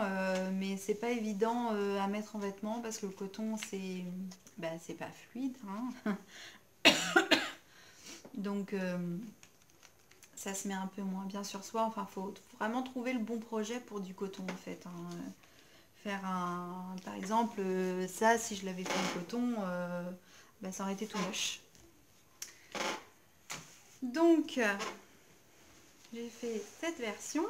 mais c'est pas évident à mettre en vêtements parce que le coton c'est pas fluide, hein. Donc ça se met un peu moins bien sur soi. Enfin, faut vraiment trouver le bon projet pour du coton en fait, hein. Faire un, par exemple, ça, si je l'avais fait en coton, ça aurait été tout moche. Donc, j'ai fait cette version.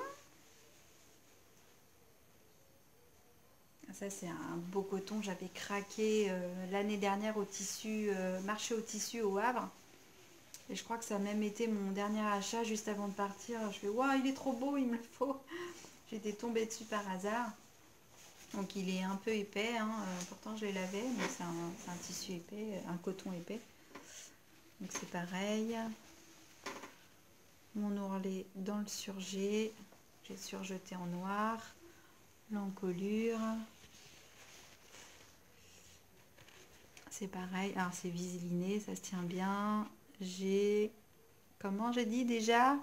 Ça, c'est un beau coton. J'avais craqué l'année dernière au tissu, marché au tissu au Havre. Et je crois que ça a même été mon dernier achat juste avant de partir. Je fais, waouh, il est trop beau, il me le faut. J'étais tombée dessus par hasard. Donc il est un peu épais, hein. Pourtant je l'ai lavé, mais c'est un tissu épais, un coton épais. Donc c'est pareil. Mon ourlet dans le surjet. J'ai surjeté en noir. L'encolure. C'est pareil. Alors c'est visiliné, ça se tient bien. J'ai, comment j'ai dit déjà,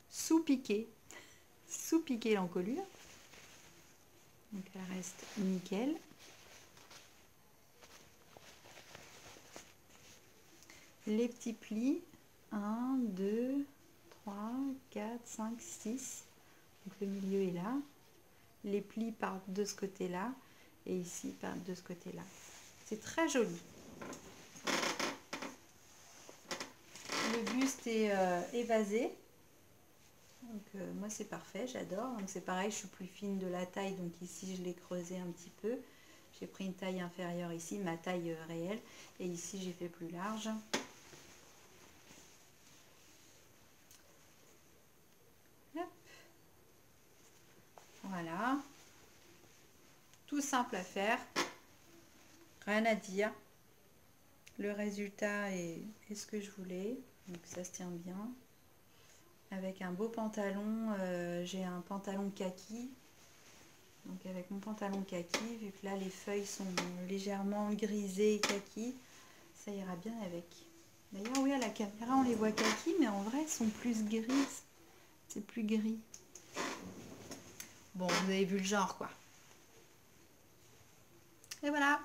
sous-piqué. Sous-piqué l'encolure. Donc elle reste nickel. Les petits plis, 1, 2, 3, 4, 5, 6. Donc le milieu est là. Les plis partent de ce côté-là et ici partent de ce côté-là. C'est très joli. Le buste est évasé. Donc moi c'est parfait, j'adore. Donc c'est pareil, je suis plus fine de la taille, donc ici je l'ai creusé un petit peu. J'ai pris une taille inférieure ici, ma taille réelle, et ici j'ai fait plus large. Hop. Voilà. Tout simple à faire. Rien à dire. Le résultat est ce que je voulais. Donc ça se tient bien. Avec un beau pantalon. J'ai un pantalon kaki. Donc avec mon pantalon kaki, vu que là les feuilles sont légèrement grisées kaki, ça ira bien avec. D'ailleurs oui, à la caméra on les voit kaki, mais en vrai elles sont plus grises. C'est plus gris. Bon, vous avez vu le genre quoi. Et voilà.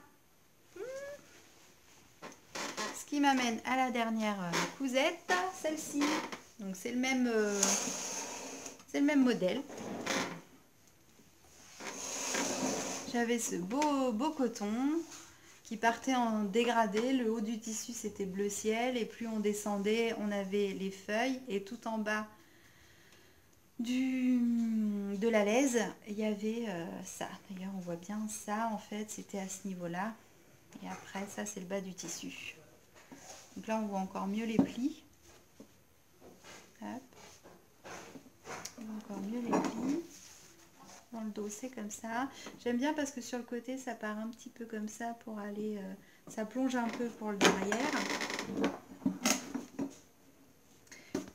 Ce qui m'amène à la dernière cousette, celle-ci. Donc c'est le même modèle. J'avais ce beau coton qui partait en dégradé. Le haut du tissu c'était bleu ciel et plus on descendait, on avait les feuilles et tout en bas de la laise, il y avait ça. D'ailleurs on voit bien ça en fait, c'était à ce niveau-là. Et après ça c'est le bas du tissu. Donc là on voit encore mieux les plis. Hop. On voit encore mieux les plis. Dans le dos c'est comme ça. J'aime bien parce que sur le côté ça part un petit peu comme ça pour aller, ça plonge un peu pour le derrière.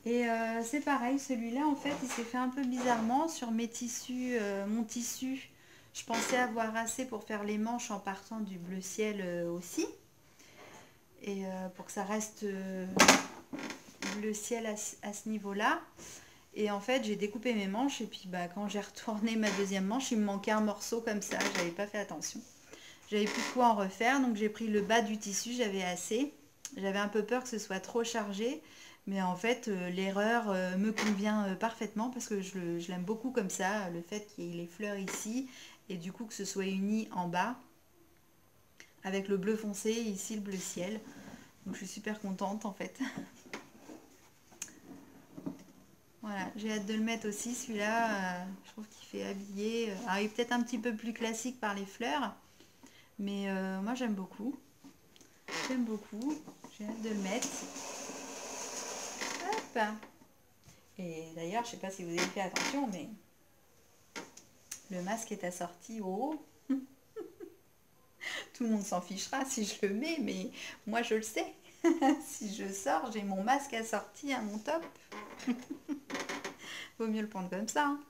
Et c'est pareil, celui-là en fait il s'est fait un peu bizarrement sur mes tissus, mon tissu. Je pensais avoir assez pour faire les manches en partant du bleu ciel aussi. Et pour que ça reste bleu ciel à ce niveau-là. Et en fait, j'ai découpé mes manches et puis bah, quand j'ai retourné ma deuxième manche, il me manquait un morceau comme ça. J'avais pas fait attention. J'avais plus de quoi en refaire, donc j'ai pris le bas du tissu, j'avais assez. J'avais un peu peur que ce soit trop chargé, mais en fait, l'erreur me convient parfaitement parce que je l'aime beaucoup comme ça, le fait qu'il y ait les fleurs ici et du coup que ce soit uni en bas avec le bleu foncé et ici le bleu ciel. Donc je suis super contente en fait. Voilà, j'ai hâte de le mettre aussi celui-là, je trouve qu'il fait habiller. Alors il est peut-être un petit peu plus classique par les fleurs, mais moi j'aime beaucoup. J'aime beaucoup, j'ai hâte de le mettre. Hop. Et d'ailleurs, je sais pas si vous avez fait attention, mais le masque est assorti au haut. Tout le monde s'en fichera si je le mets, mais moi je le sais. Si je sors, j'ai mon masque assorti à mon top. Vaut mieux le prendre comme ça. Hein.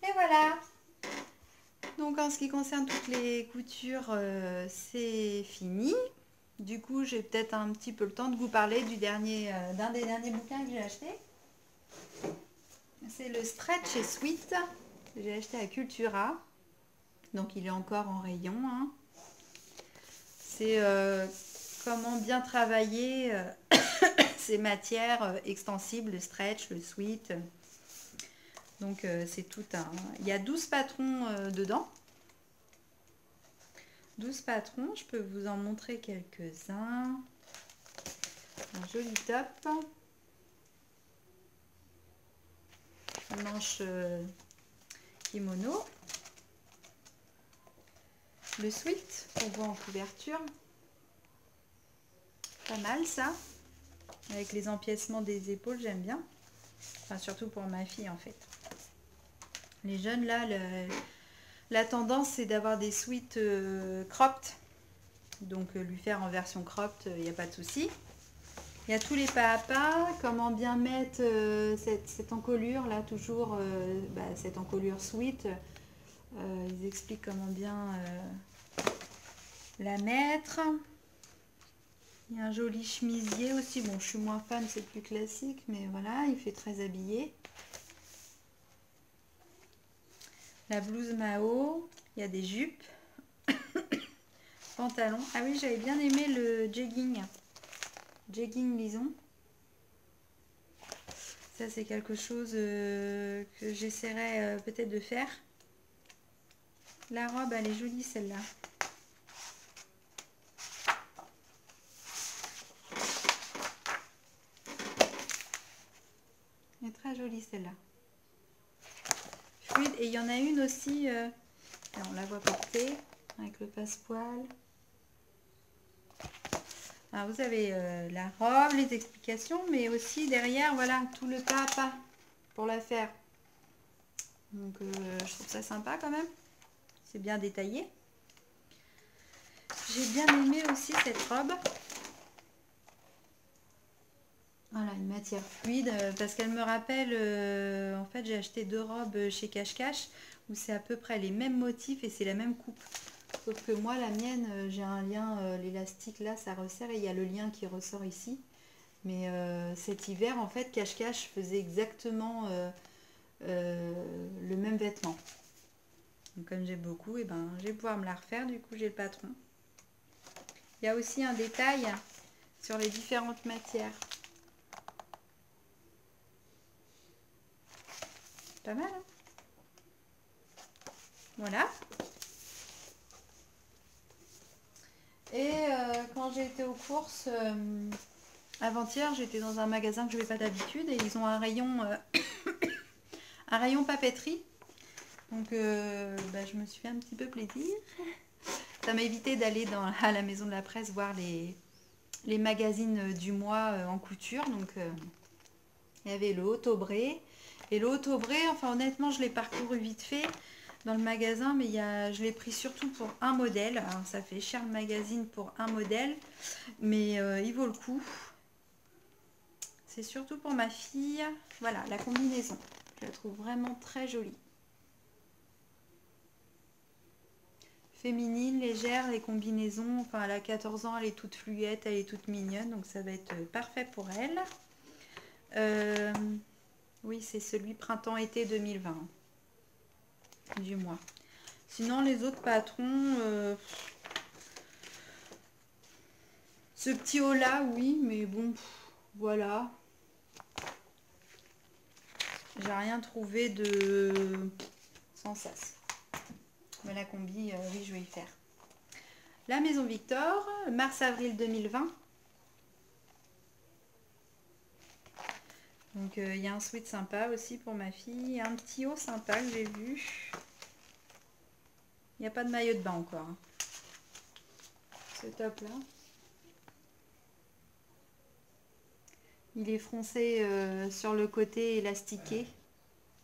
Et voilà. Donc en ce qui concerne toutes les coutures, c'est fini. Du coup, j'ai peut-être un petit peu le temps de vous parler d'un des derniers bouquins que j'ai acheté. C'est le Stretch et Sweet. J'ai acheté à Cultura. Donc il est encore en rayon. Hein. C'est comment bien travailler ces matières extensibles, le stretch, le sweet. Donc c'est tout un... Il y a 12 patrons dedans. 12 patrons, je peux vous en montrer quelques-uns. Un joli top. Manche kimono. Le sweat qu'on voit en couverture. Pas mal ça. Avec les empiècements des épaules, j'aime bien. Enfin, surtout pour ma fille en fait. Les jeunes là, la tendance c'est d'avoir des sweats cropped. Donc lui faire en version cropped, il n'y a pas de souci. Il y a tous les pas à pas, comment bien mettre cette encolure là, toujours cette encolure sweat. Ils expliquent comment bien la mettre. Il y a un joli chemisier aussi. Bon, je suis moins fan, c'est plus classique, mais voilà, il fait très habillé. La blouse Mao, il y a des jupes, pantalons. Ah oui, j'avais bien aimé le jegging lison. Ça, c'est quelque chose que j'essaierai peut-être de faire. La robe, elle est jolie celle-là. Elle est très jolie celle-là. Fluide. Et il y en a une aussi, on la voit porter avec le passepoil. Alors vous avez la robe, les explications, mais aussi derrière, voilà, tout le pas à pas pour la faire. Donc je trouve ça sympa quand même. C'est bien détaillé. J'ai bien aimé aussi cette robe. Voilà, une matière fluide, parce qu'elle me rappelle, en fait j'ai acheté 2 robes chez Cache Cache, où c'est à peu près les mêmes motifs et c'est la même coupe. Sauf que moi, la mienne, j'ai un lien, l'élastique là, ça resserre et il y a le lien qui ressort ici. Mais cet hiver, en fait, Cache Cache faisait exactement le même vêtement. Donc comme j'ai beaucoup, et ben, je vais pouvoir me la refaire, du coup j'ai le patron. Il y a aussi un détail sur les différentes matières. Pas mal, hein? Voilà. Et quand j'ai été aux courses, avant-hier, j'étais dans un magasin que je ne vais pas d'habitude et ils ont un rayon papeterie. Donc je me suis fait un petit peu plaisir. Ça m'a évité d'aller à la maison de la presse voir les magazines du mois en couture. Donc il y avait le Haut-Aubrey. Et le Haut-Aubrey, enfin honnêtement, je l'ai parcouru vite fait dans le magasin, mais je l'ai pris surtout pour un modèle. Alors ça fait cher le magazine pour un modèle, mais il vaut le coup. C'est surtout pour ma fille. Voilà, la combinaison. Je la trouve vraiment très jolie. Féminine, légère, les combinaisons. Enfin, elle a 14 ans, elle est toute fluette, elle est toute mignonne. Donc ça va être parfait pour elle. Oui, c'est celui printemps-été 2020. Du mois. Sinon, les autres patrons... ce petit haut là, oui, mais bon, voilà. J'ai rien trouvé de sans sas. Mais la combi, oui, je vais y faire. La Maison Victor, mars-avril 2020. Donc, il y a un sweat sympa aussi pour ma fille. Un petit haut sympa que j'ai vu. Il n'y a pas de maillot de bain encore. Hein. Ce top là. Il est froncé sur le côté élastiqué.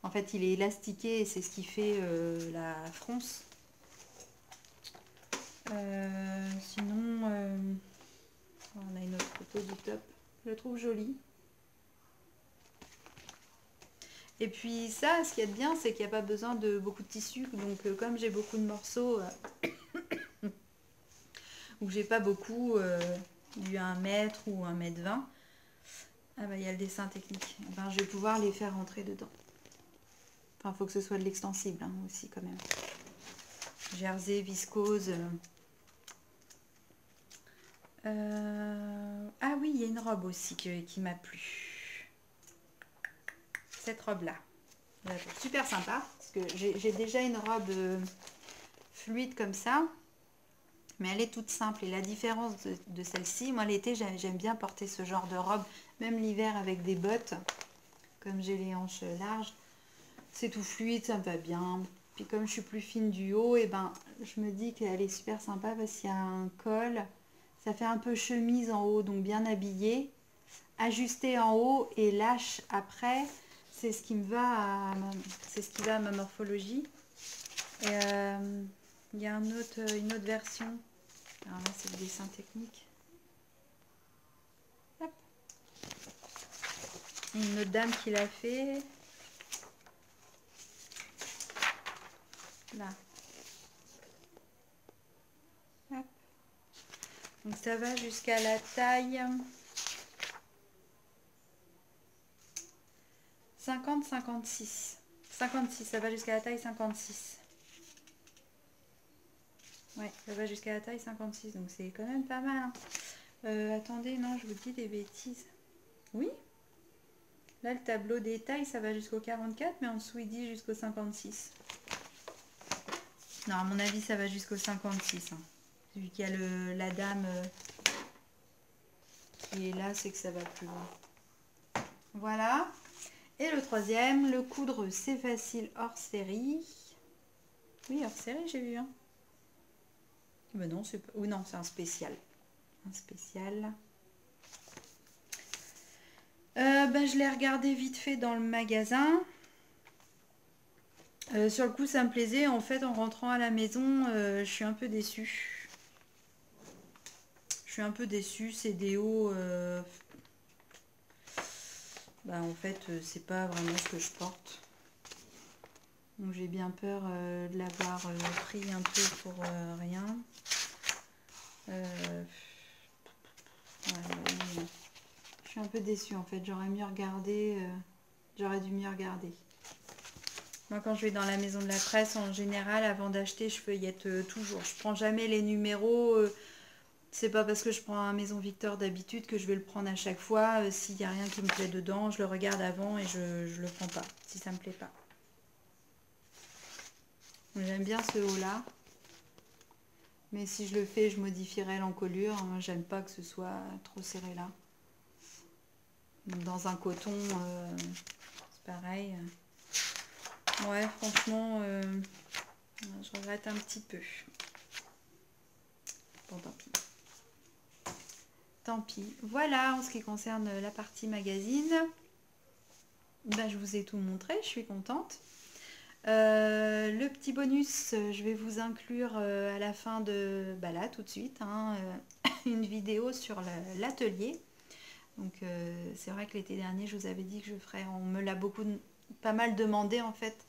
En fait, il est élastiqué et c'est ce qui fait la fronce. Sinon, on a une autre photo du top. Je le trouve joli. Et puis ça, ce qu'il y a de bien, c'est qu'il n'y a pas besoin de beaucoup de tissu. Donc comme j'ai beaucoup de morceaux, ou j'ai pas beaucoup, du 1 mètre ou 1,20 m, ah bah, il y a le dessin technique. Et ben, je vais pouvoir les faire rentrer dedans. Enfin, il faut que ce soit de l'extensible hein, aussi quand même. Jersey, viscose. Ah oui, il y a une robe aussi qui m'a plu. Cette robe-là. Super sympa. Parce que j'ai déjà une robe fluide comme ça. Mais elle est toute simple. Et la différence de celle-ci, moi l'été, j'aime bien porter ce genre de robe. Même l'hiver avec des bottes. Comme j'ai les hanches larges. C'est tout fluide, ça me va bien. Puis comme je suis plus fine du haut, et ben, je me dis qu'elle est super sympa parce qu'il y a un col. Ça fait un peu chemise en haut, donc bien habillée. Ajustée en haut et lâche après. C'est ce qui me va c'est ce qui va à ma morphologie. Et il y a une autre version. Alors là, c'est le dessin technique. Hop. Une autre dame qui l'a fait. Là. Hop. Donc ça va jusqu'à la taille 50-56. 56, ça va jusqu'à la taille 56. Ouais, ça va jusqu'à la taille 56, donc c'est quand même pas mal. Hein. Attendez, non, je vous dis des bêtises. Oui. Là, le tableau des tailles, ça va jusqu'au 44, mais en dessous, il dit jusqu'au 56. Non, à mon avis, ça va jusqu'au 56. Hein. Vu qu'il y a la dame qui est là, c'est que ça va plus loin. Voilà. Et le troisième, le coudre, c'est facile hors série. Oui, hors série, j'ai vu. Hein. Mais non, c'est pas... Oui, non, c'est un spécial. Un spécial. Je l'ai regardé vite fait dans le magasin. Sur le coup, ça me plaisait. En fait, en rentrant à la maison, je suis un peu déçue. Je suis un peu déçue. C'est des hauts. Bah, en fait, c'est pas vraiment ce que je porte. Donc, j'ai bien peur de l'avoir pris un peu pour rien. Ouais, ouais, je suis un peu déçue en fait. J'aurais mieux regardé. J'aurais dû mieux regarder. Moi, quand je vais dans la maison de la presse, en général, avant d'acheter, je feuillette toujours. Je prends jamais les numéros. C'est pas parce que je prends un Maison Victor d'habitude que je vais le prendre à chaque fois. S'il n'y a rien qui me plaît dedans, je le regarde avant et je le prends pas, si ça me plaît pas. J'aime bien ce haut-là. Mais si je le fais, je modifierai l'encolure. Moi, j'aime pas que ce soit trop serré là. Dans un coton, c'est pareil. Ouais, franchement, je regrette un petit peu. Bon, tant pis. Tant pis. Voilà, en ce qui concerne la partie magazine, ben, je vous ai tout montré, je suis contente. Le petit bonus, je vais vous inclure à la fin de, bah là, tout de suite, hein, une vidéo sur l'atelier. Donc, c'est vrai que l'été dernier, je vous avais dit que je ferais, on me l'a pas mal demandé en fait,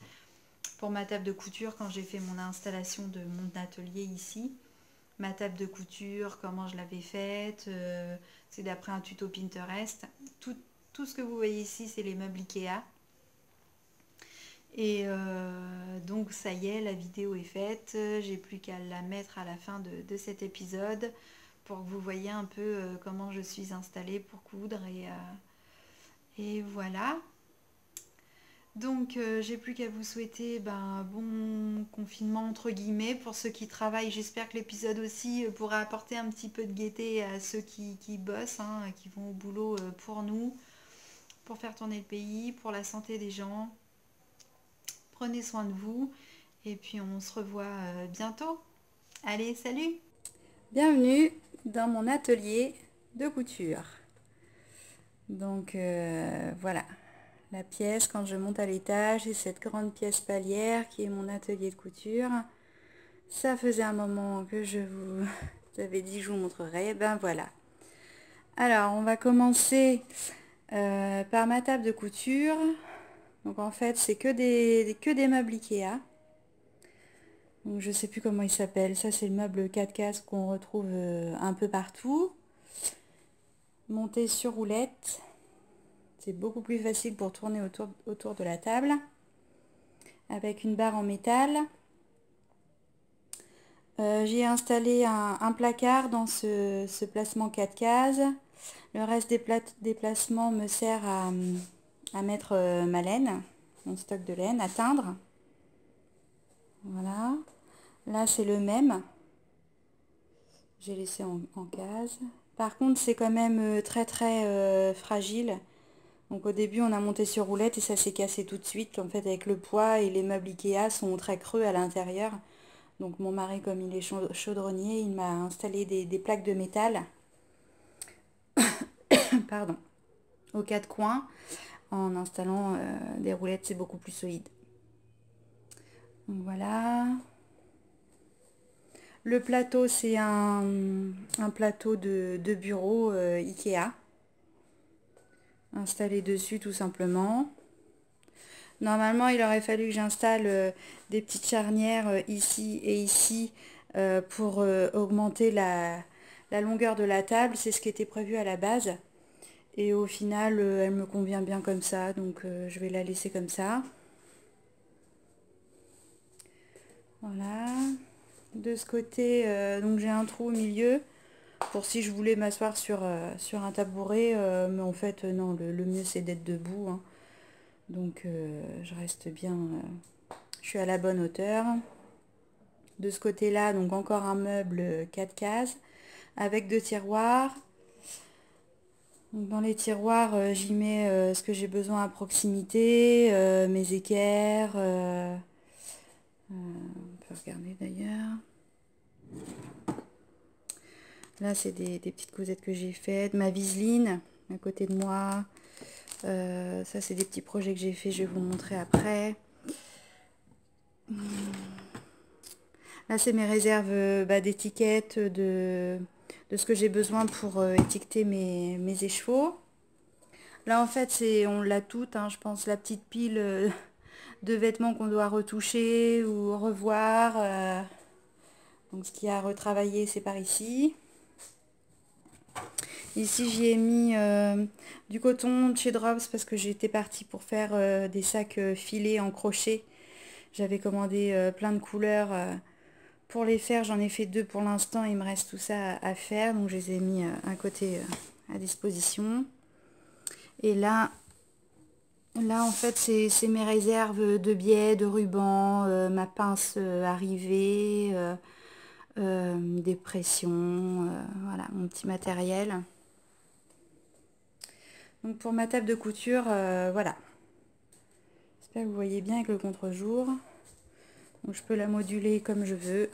pour ma table de couture quand j'ai fait mon installation de mon atelier ici. Ma table de couture, comment je l'avais faite, c'est d'après un tuto Pinterest. Tout ce que vous voyez ici, c'est les meubles Ikea. Et donc ça y est, la vidéo est faite. J'ai plus qu'à la mettre à la fin de cet épisode pour que vous voyez un peu comment je suis installée pour coudre. Et voilà. Donc j'ai plus qu'à vous souhaiter un bon confinement entre guillemets pour ceux qui travaillent. J'espère que l'épisode aussi pourra apporter un petit peu de gaieté à ceux qui bossent, hein, qui vont au boulot pour nous, pour faire tourner le pays, pour la santé des gens. Prenez soin de vous et puis on se revoit bientôt. Allez, salut! Bienvenue dans mon atelier de couture. Donc voilà. La pièce, quand je monte à l'étage, c'est cette grande pièce palière qui est mon atelier de couture. Ça faisait un moment que je vous avais dit que je vous montrerai. Ben voilà. Alors, on va commencer par ma table de couture. Donc en fait, c'est que des meubles Ikea. Donc je sais plus comment il s'appelle. Ça, c'est le meuble 4 cases qu'on retrouve un peu partout. Monté sur roulette. C'est beaucoup plus facile pour tourner autour de la table. Avec une barre en métal. J'ai installé un placard dans ce placement 4 cases. Le reste des placements me sert à mettre ma laine, mon stock de laine, à teindre. Voilà. Là, c'est le même. J'ai laissé en case. Par contre, c'est quand même très fragile. Donc au début, on a monté sur roulette et ça s'est cassé tout de suite. En fait, avec le poids et les meubles Ikea sont très creux à l'intérieur. Donc mon mari, comme il est chaudronnier, il m'a installé des plaques de métal pardon, aux quatre coins. En installant des roulettes, c'est beaucoup plus solide. Donc voilà. Le plateau, c'est un plateau de bureau Ikea. Installé dessus tout simplement. Normalement, il aurait fallu que j'installe des petites charnières ici et ici pour augmenter la longueur de la table. C'est ce qui était prévu à la base. Et au final, elle me convient bien comme ça. Donc, je vais la laisser comme ça. Voilà. De ce côté, donc j'ai un trou au milieu pour si je voulais m'asseoir sur un tabouret. Mais en fait, non, le mieux c'est d'être debout. Hein. Donc, je reste bien... je suis à la bonne hauteur. De ce côté-là, donc encore un meuble 4 cases avec 2 tiroirs. Donc dans les tiroirs, j'y mets ce que j'ai besoin à proximité, mes équerres. On peut regarder d'ailleurs. Là, c'est des petites cousettes que j'ai faites. Ma viseline à côté de moi. Ça, c'est des petits projets que j'ai fait. Je vais vous montrer après. Là, c'est mes réserves d'étiquettes, de ce que j'ai besoin pour étiqueter mes écheveaux. Là, en fait, on l'a toute, hein, je pense, la petite pile de vêtements qu'on doit retoucher ou revoir. Donc, ce qu'il y a à retravailler, c'est par ici. Ici, j'y ai mis du coton de chez Drops parce que j'étais partie pour faire des sacs filés en crochet. J'avais commandé plein de couleurs pour les faire. J'en ai fait 2 pour l'instant. Il me reste tout ça à faire. Donc, je les ai mis à côté à disposition. Et là en fait, c'est mes réserves de biais, de ruban, ma pince arrivée, des pressions, voilà, mon petit matériel. Donc pour ma table de couture, voilà. J'espère que vous voyez bien avec le contre-jour. Donc je peux la moduler comme je veux.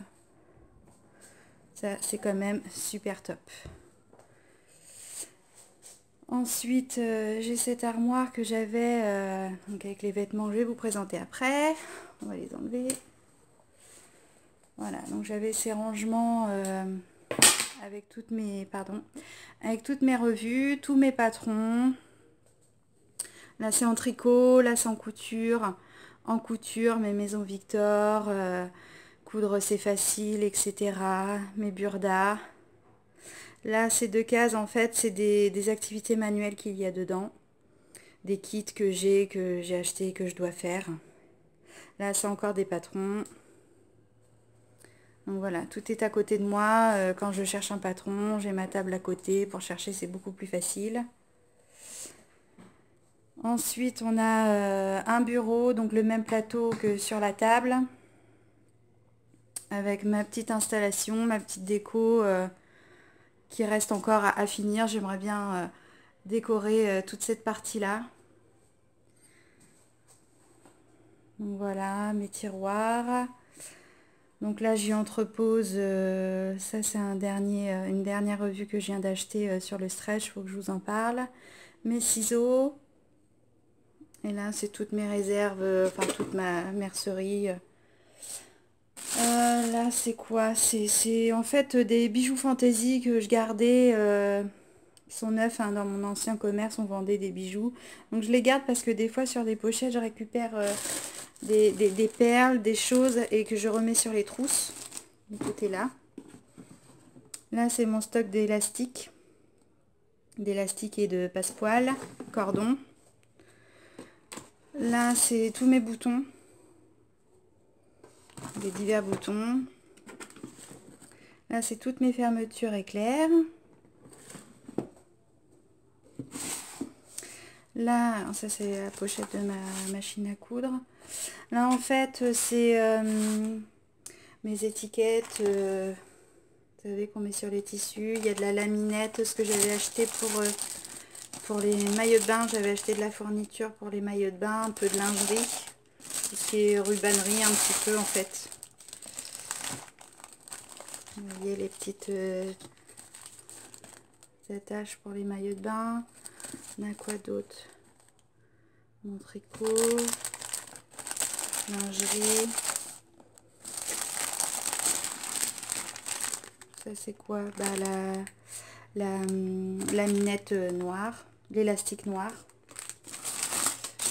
Ça, c'est quand même super top. Ensuite, j'ai cette armoire que j'avais donc avec les vêtements, je vais vous présenter après. On va les enlever. Voilà, donc j'avais ces rangements avec toutes mes revues, tous mes patrons. Là, c'est en tricot, là, c'est en couture. En couture, mes Maison Victor, coudre c'est facile, etc. Mes burdas. Là, ces 2 cases, en fait, c'est des activités manuelles qu'il y a dedans. Des kits que j'ai acheté, que je dois faire. Là, c'est encore des patrons. Donc voilà, tout est à côté de moi. Quand je cherche un patron, j'ai ma table à côté. Pour chercher, c'est beaucoup plus facile. Ensuite, on a un bureau, donc le même plateau que sur la table. Avec ma petite installation, ma petite déco qui reste encore à finir. J'aimerais bien décorer toute cette partie-là. Donc voilà, mes tiroirs. Donc là, j'y entrepose, ça c'est une dernière revue que je viens d'acheter sur le stretch, il faut que je vous en parle. Mes ciseaux. Et là, c'est toutes mes réserves, enfin toute ma mercerie. Là, c'est quoi? C'est en fait des bijoux fantaisie que je gardais. Ils sont neufs, hein, dans mon ancien commerce, on vendait des bijoux. Donc je les garde parce que des fois, sur des pochettes, je récupère des perles, des choses et que je remets sur les trousses. Tout est là. Là, c'est mon stock d'élastiques. D'élastiques et de passepoil, cordon. Là, c'est tous mes boutons. Des divers boutons. Là, c'est toutes mes fermetures éclairs. Là, ça c'est la pochette de ma machine à coudre. Là, en fait, c'est mes étiquettes. Vous savez qu'on met sur les tissus. Il y a de la laminette, ce que j'avais acheté pour les maillots de bain. J'avais acheté de la fourniture pour les maillots de bain, un peu de lingerie. Tout ce qui est rubanerie un petit peu en fait. Vous voyez les petites attaches pour les maillots de bain. On a quoi d'autre? Mon tricot, lingerie. Ça c'est quoi? Bah la minette noire, l'élastique noir.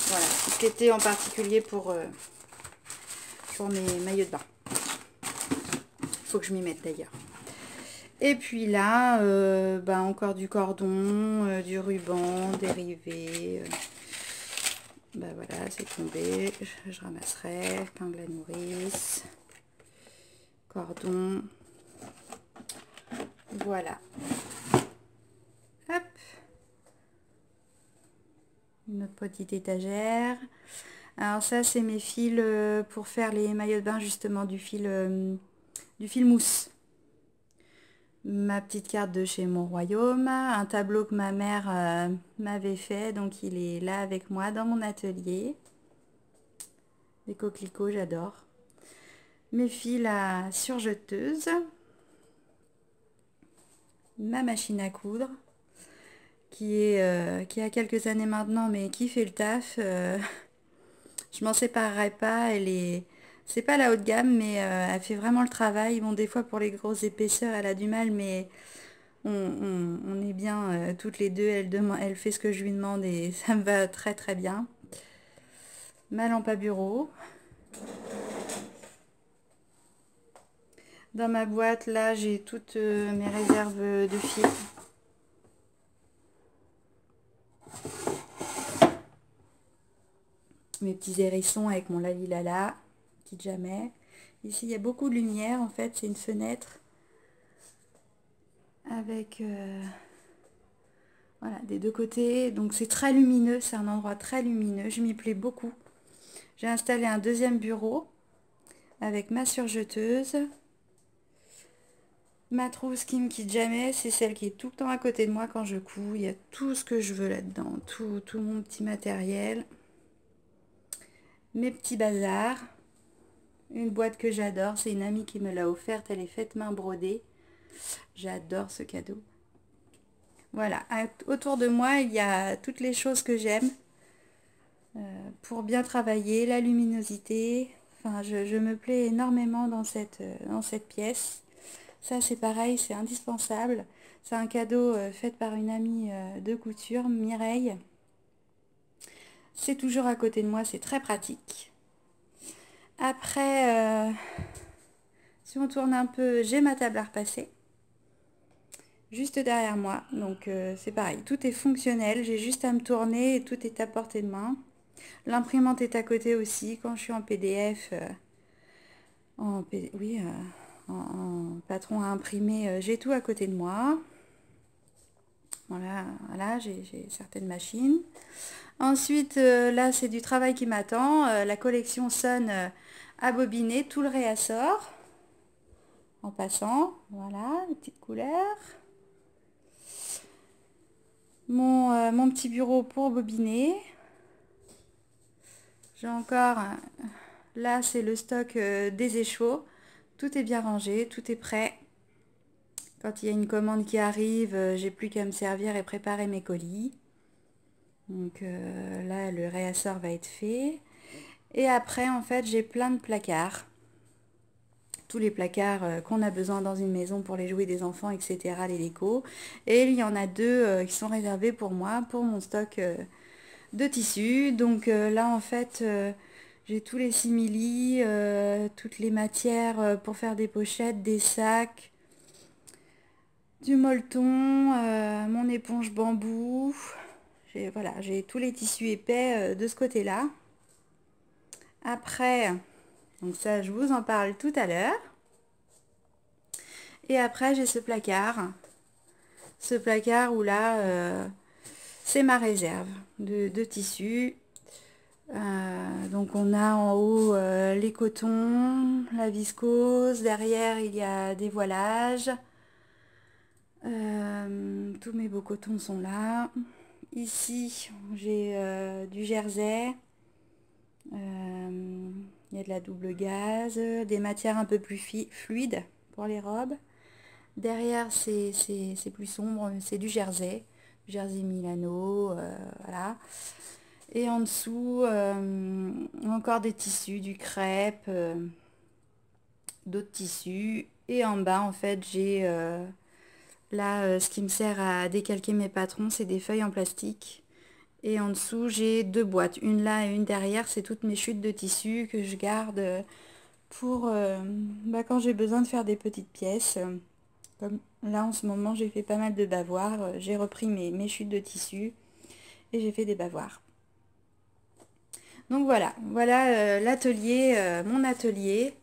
Voilà, ce qui était en particulier pour mes maillots de bain. Il faut que je m'y mette d'ailleurs. Et puis là, bah encore du cordon, du ruban, dérivé. Bah voilà, c'est tombé. Je ramasserai. Épingle à nourrice. Cordon. Voilà. Hop. Une autre petite étagère. Alors ça, c'est mes fils pour faire les maillots de bain, justement, du fil mousse. Ma petite carte de chez Mon Royaume, un tableau que ma mère m'avait fait, donc il est là avec moi dans mon atelier. Des coquelicots, j'adore. Mes fils à surjeteuse. Ma machine à coudre, qui a quelques années maintenant, mais qui fait le taf. Je m'en séparerai pas, elle est C'est pas la haut de gamme, mais elle fait vraiment le travail. Bon, des fois pour les grosses épaisseurs, elle a du mal, mais on est bien toutes les deux. Elle fait ce que je lui demande et ça me va très très bien. Ma lampe à bureau. Dans ma boîte, là, j'ai toutes mes réserves de fil. Mes petits hérissons avec mon lalilala, quitte jamais. Ici, il y a beaucoup de lumière, en fait, c'est une fenêtre avec voilà, des deux côtés. Donc c'est très lumineux, c'est un endroit très lumineux, je m'y plais beaucoup. J'ai installé un deuxième bureau avec ma surjeteuse. Ma trousse qui me quitte jamais, c'est celle qui est tout le temps à côté de moi quand je couds. Il y a tout ce que je veux là-dedans, tout mon petit matériel. Mes petits bazars. Une boîte que j'adore, c'est une amie qui me l'a offerte, elle est faite main brodée. J'adore ce cadeau. Voilà, autour de moi, il y a toutes les choses que j'aime pour bien travailler, la luminosité. Enfin, je me plais énormément dans cette pièce. Ça, c'est pareil, c'est indispensable. C'est un cadeau fait par une amie de couture, Mireille. C'est toujours à côté de moi, c'est très pratique. Après, si on tourne un peu, j'ai ma table à repasser. Juste derrière moi, donc c'est pareil, tout est fonctionnel, j'ai juste à me tourner et tout est à portée de main. L'imprimante est à côté aussi, quand je suis en PDF, en patron à imprimer, j'ai tout à côté de moi. Voilà, j'ai certaines machines. Ensuite, là c'est du travail qui m'attend, la collection sonne à bobiner, tout le réassort, en passant, voilà, les petites couleurs. Mon petit bureau pour bobiner. J'ai encore, là c'est le stock des échauds. Tout est bien rangé, tout est prêt. Quand il y a une commande qui arrive, j'ai plus qu'à me servir et préparer mes colis. Donc là le réassort va être fait. Et après en fait j'ai plein de placards. Tous les placards qu'on a besoin dans une maison pour les jouets des enfants, etc. Les décos. Et il y en a deux qui sont réservés pour moi, pour mon stock de tissus. Donc là en fait j'ai tous les simili, toutes les matières pour faire des pochettes, des sacs, du molleton, mon éponge bambou. Voilà, j'ai tous les tissus épais de ce côté là. Après, donc ça je vous en parle tout à l'heure. Et après j'ai ce placard où là c'est ma réserve de tissus. Donc on a en haut les cotons, la viscose, derrière il y a des voilages. Tous mes beaux cotons sont là. Ici j'ai du jersey, il y a de la double gaze, des matières un peu plus fluides pour les robes. Derrière c'est plus sombre, c'est du jersey Milano, voilà. Et en dessous, encore des tissus, du crêpe, d'autres tissus. Et en bas, en fait, j'ai là, ce qui me sert à décalquer mes patrons, c'est des feuilles en plastique. Et en dessous, j'ai deux boîtes, une là et une derrière. C'est toutes mes chutes de tissus que je garde pour quand j'ai besoin de faire des petites pièces. Comme là, en ce moment, j'ai fait pas mal de bavoirs. J'ai repris mes chutes de tissus et j'ai fait des bavoirs. Donc voilà l'atelier, mon atelier.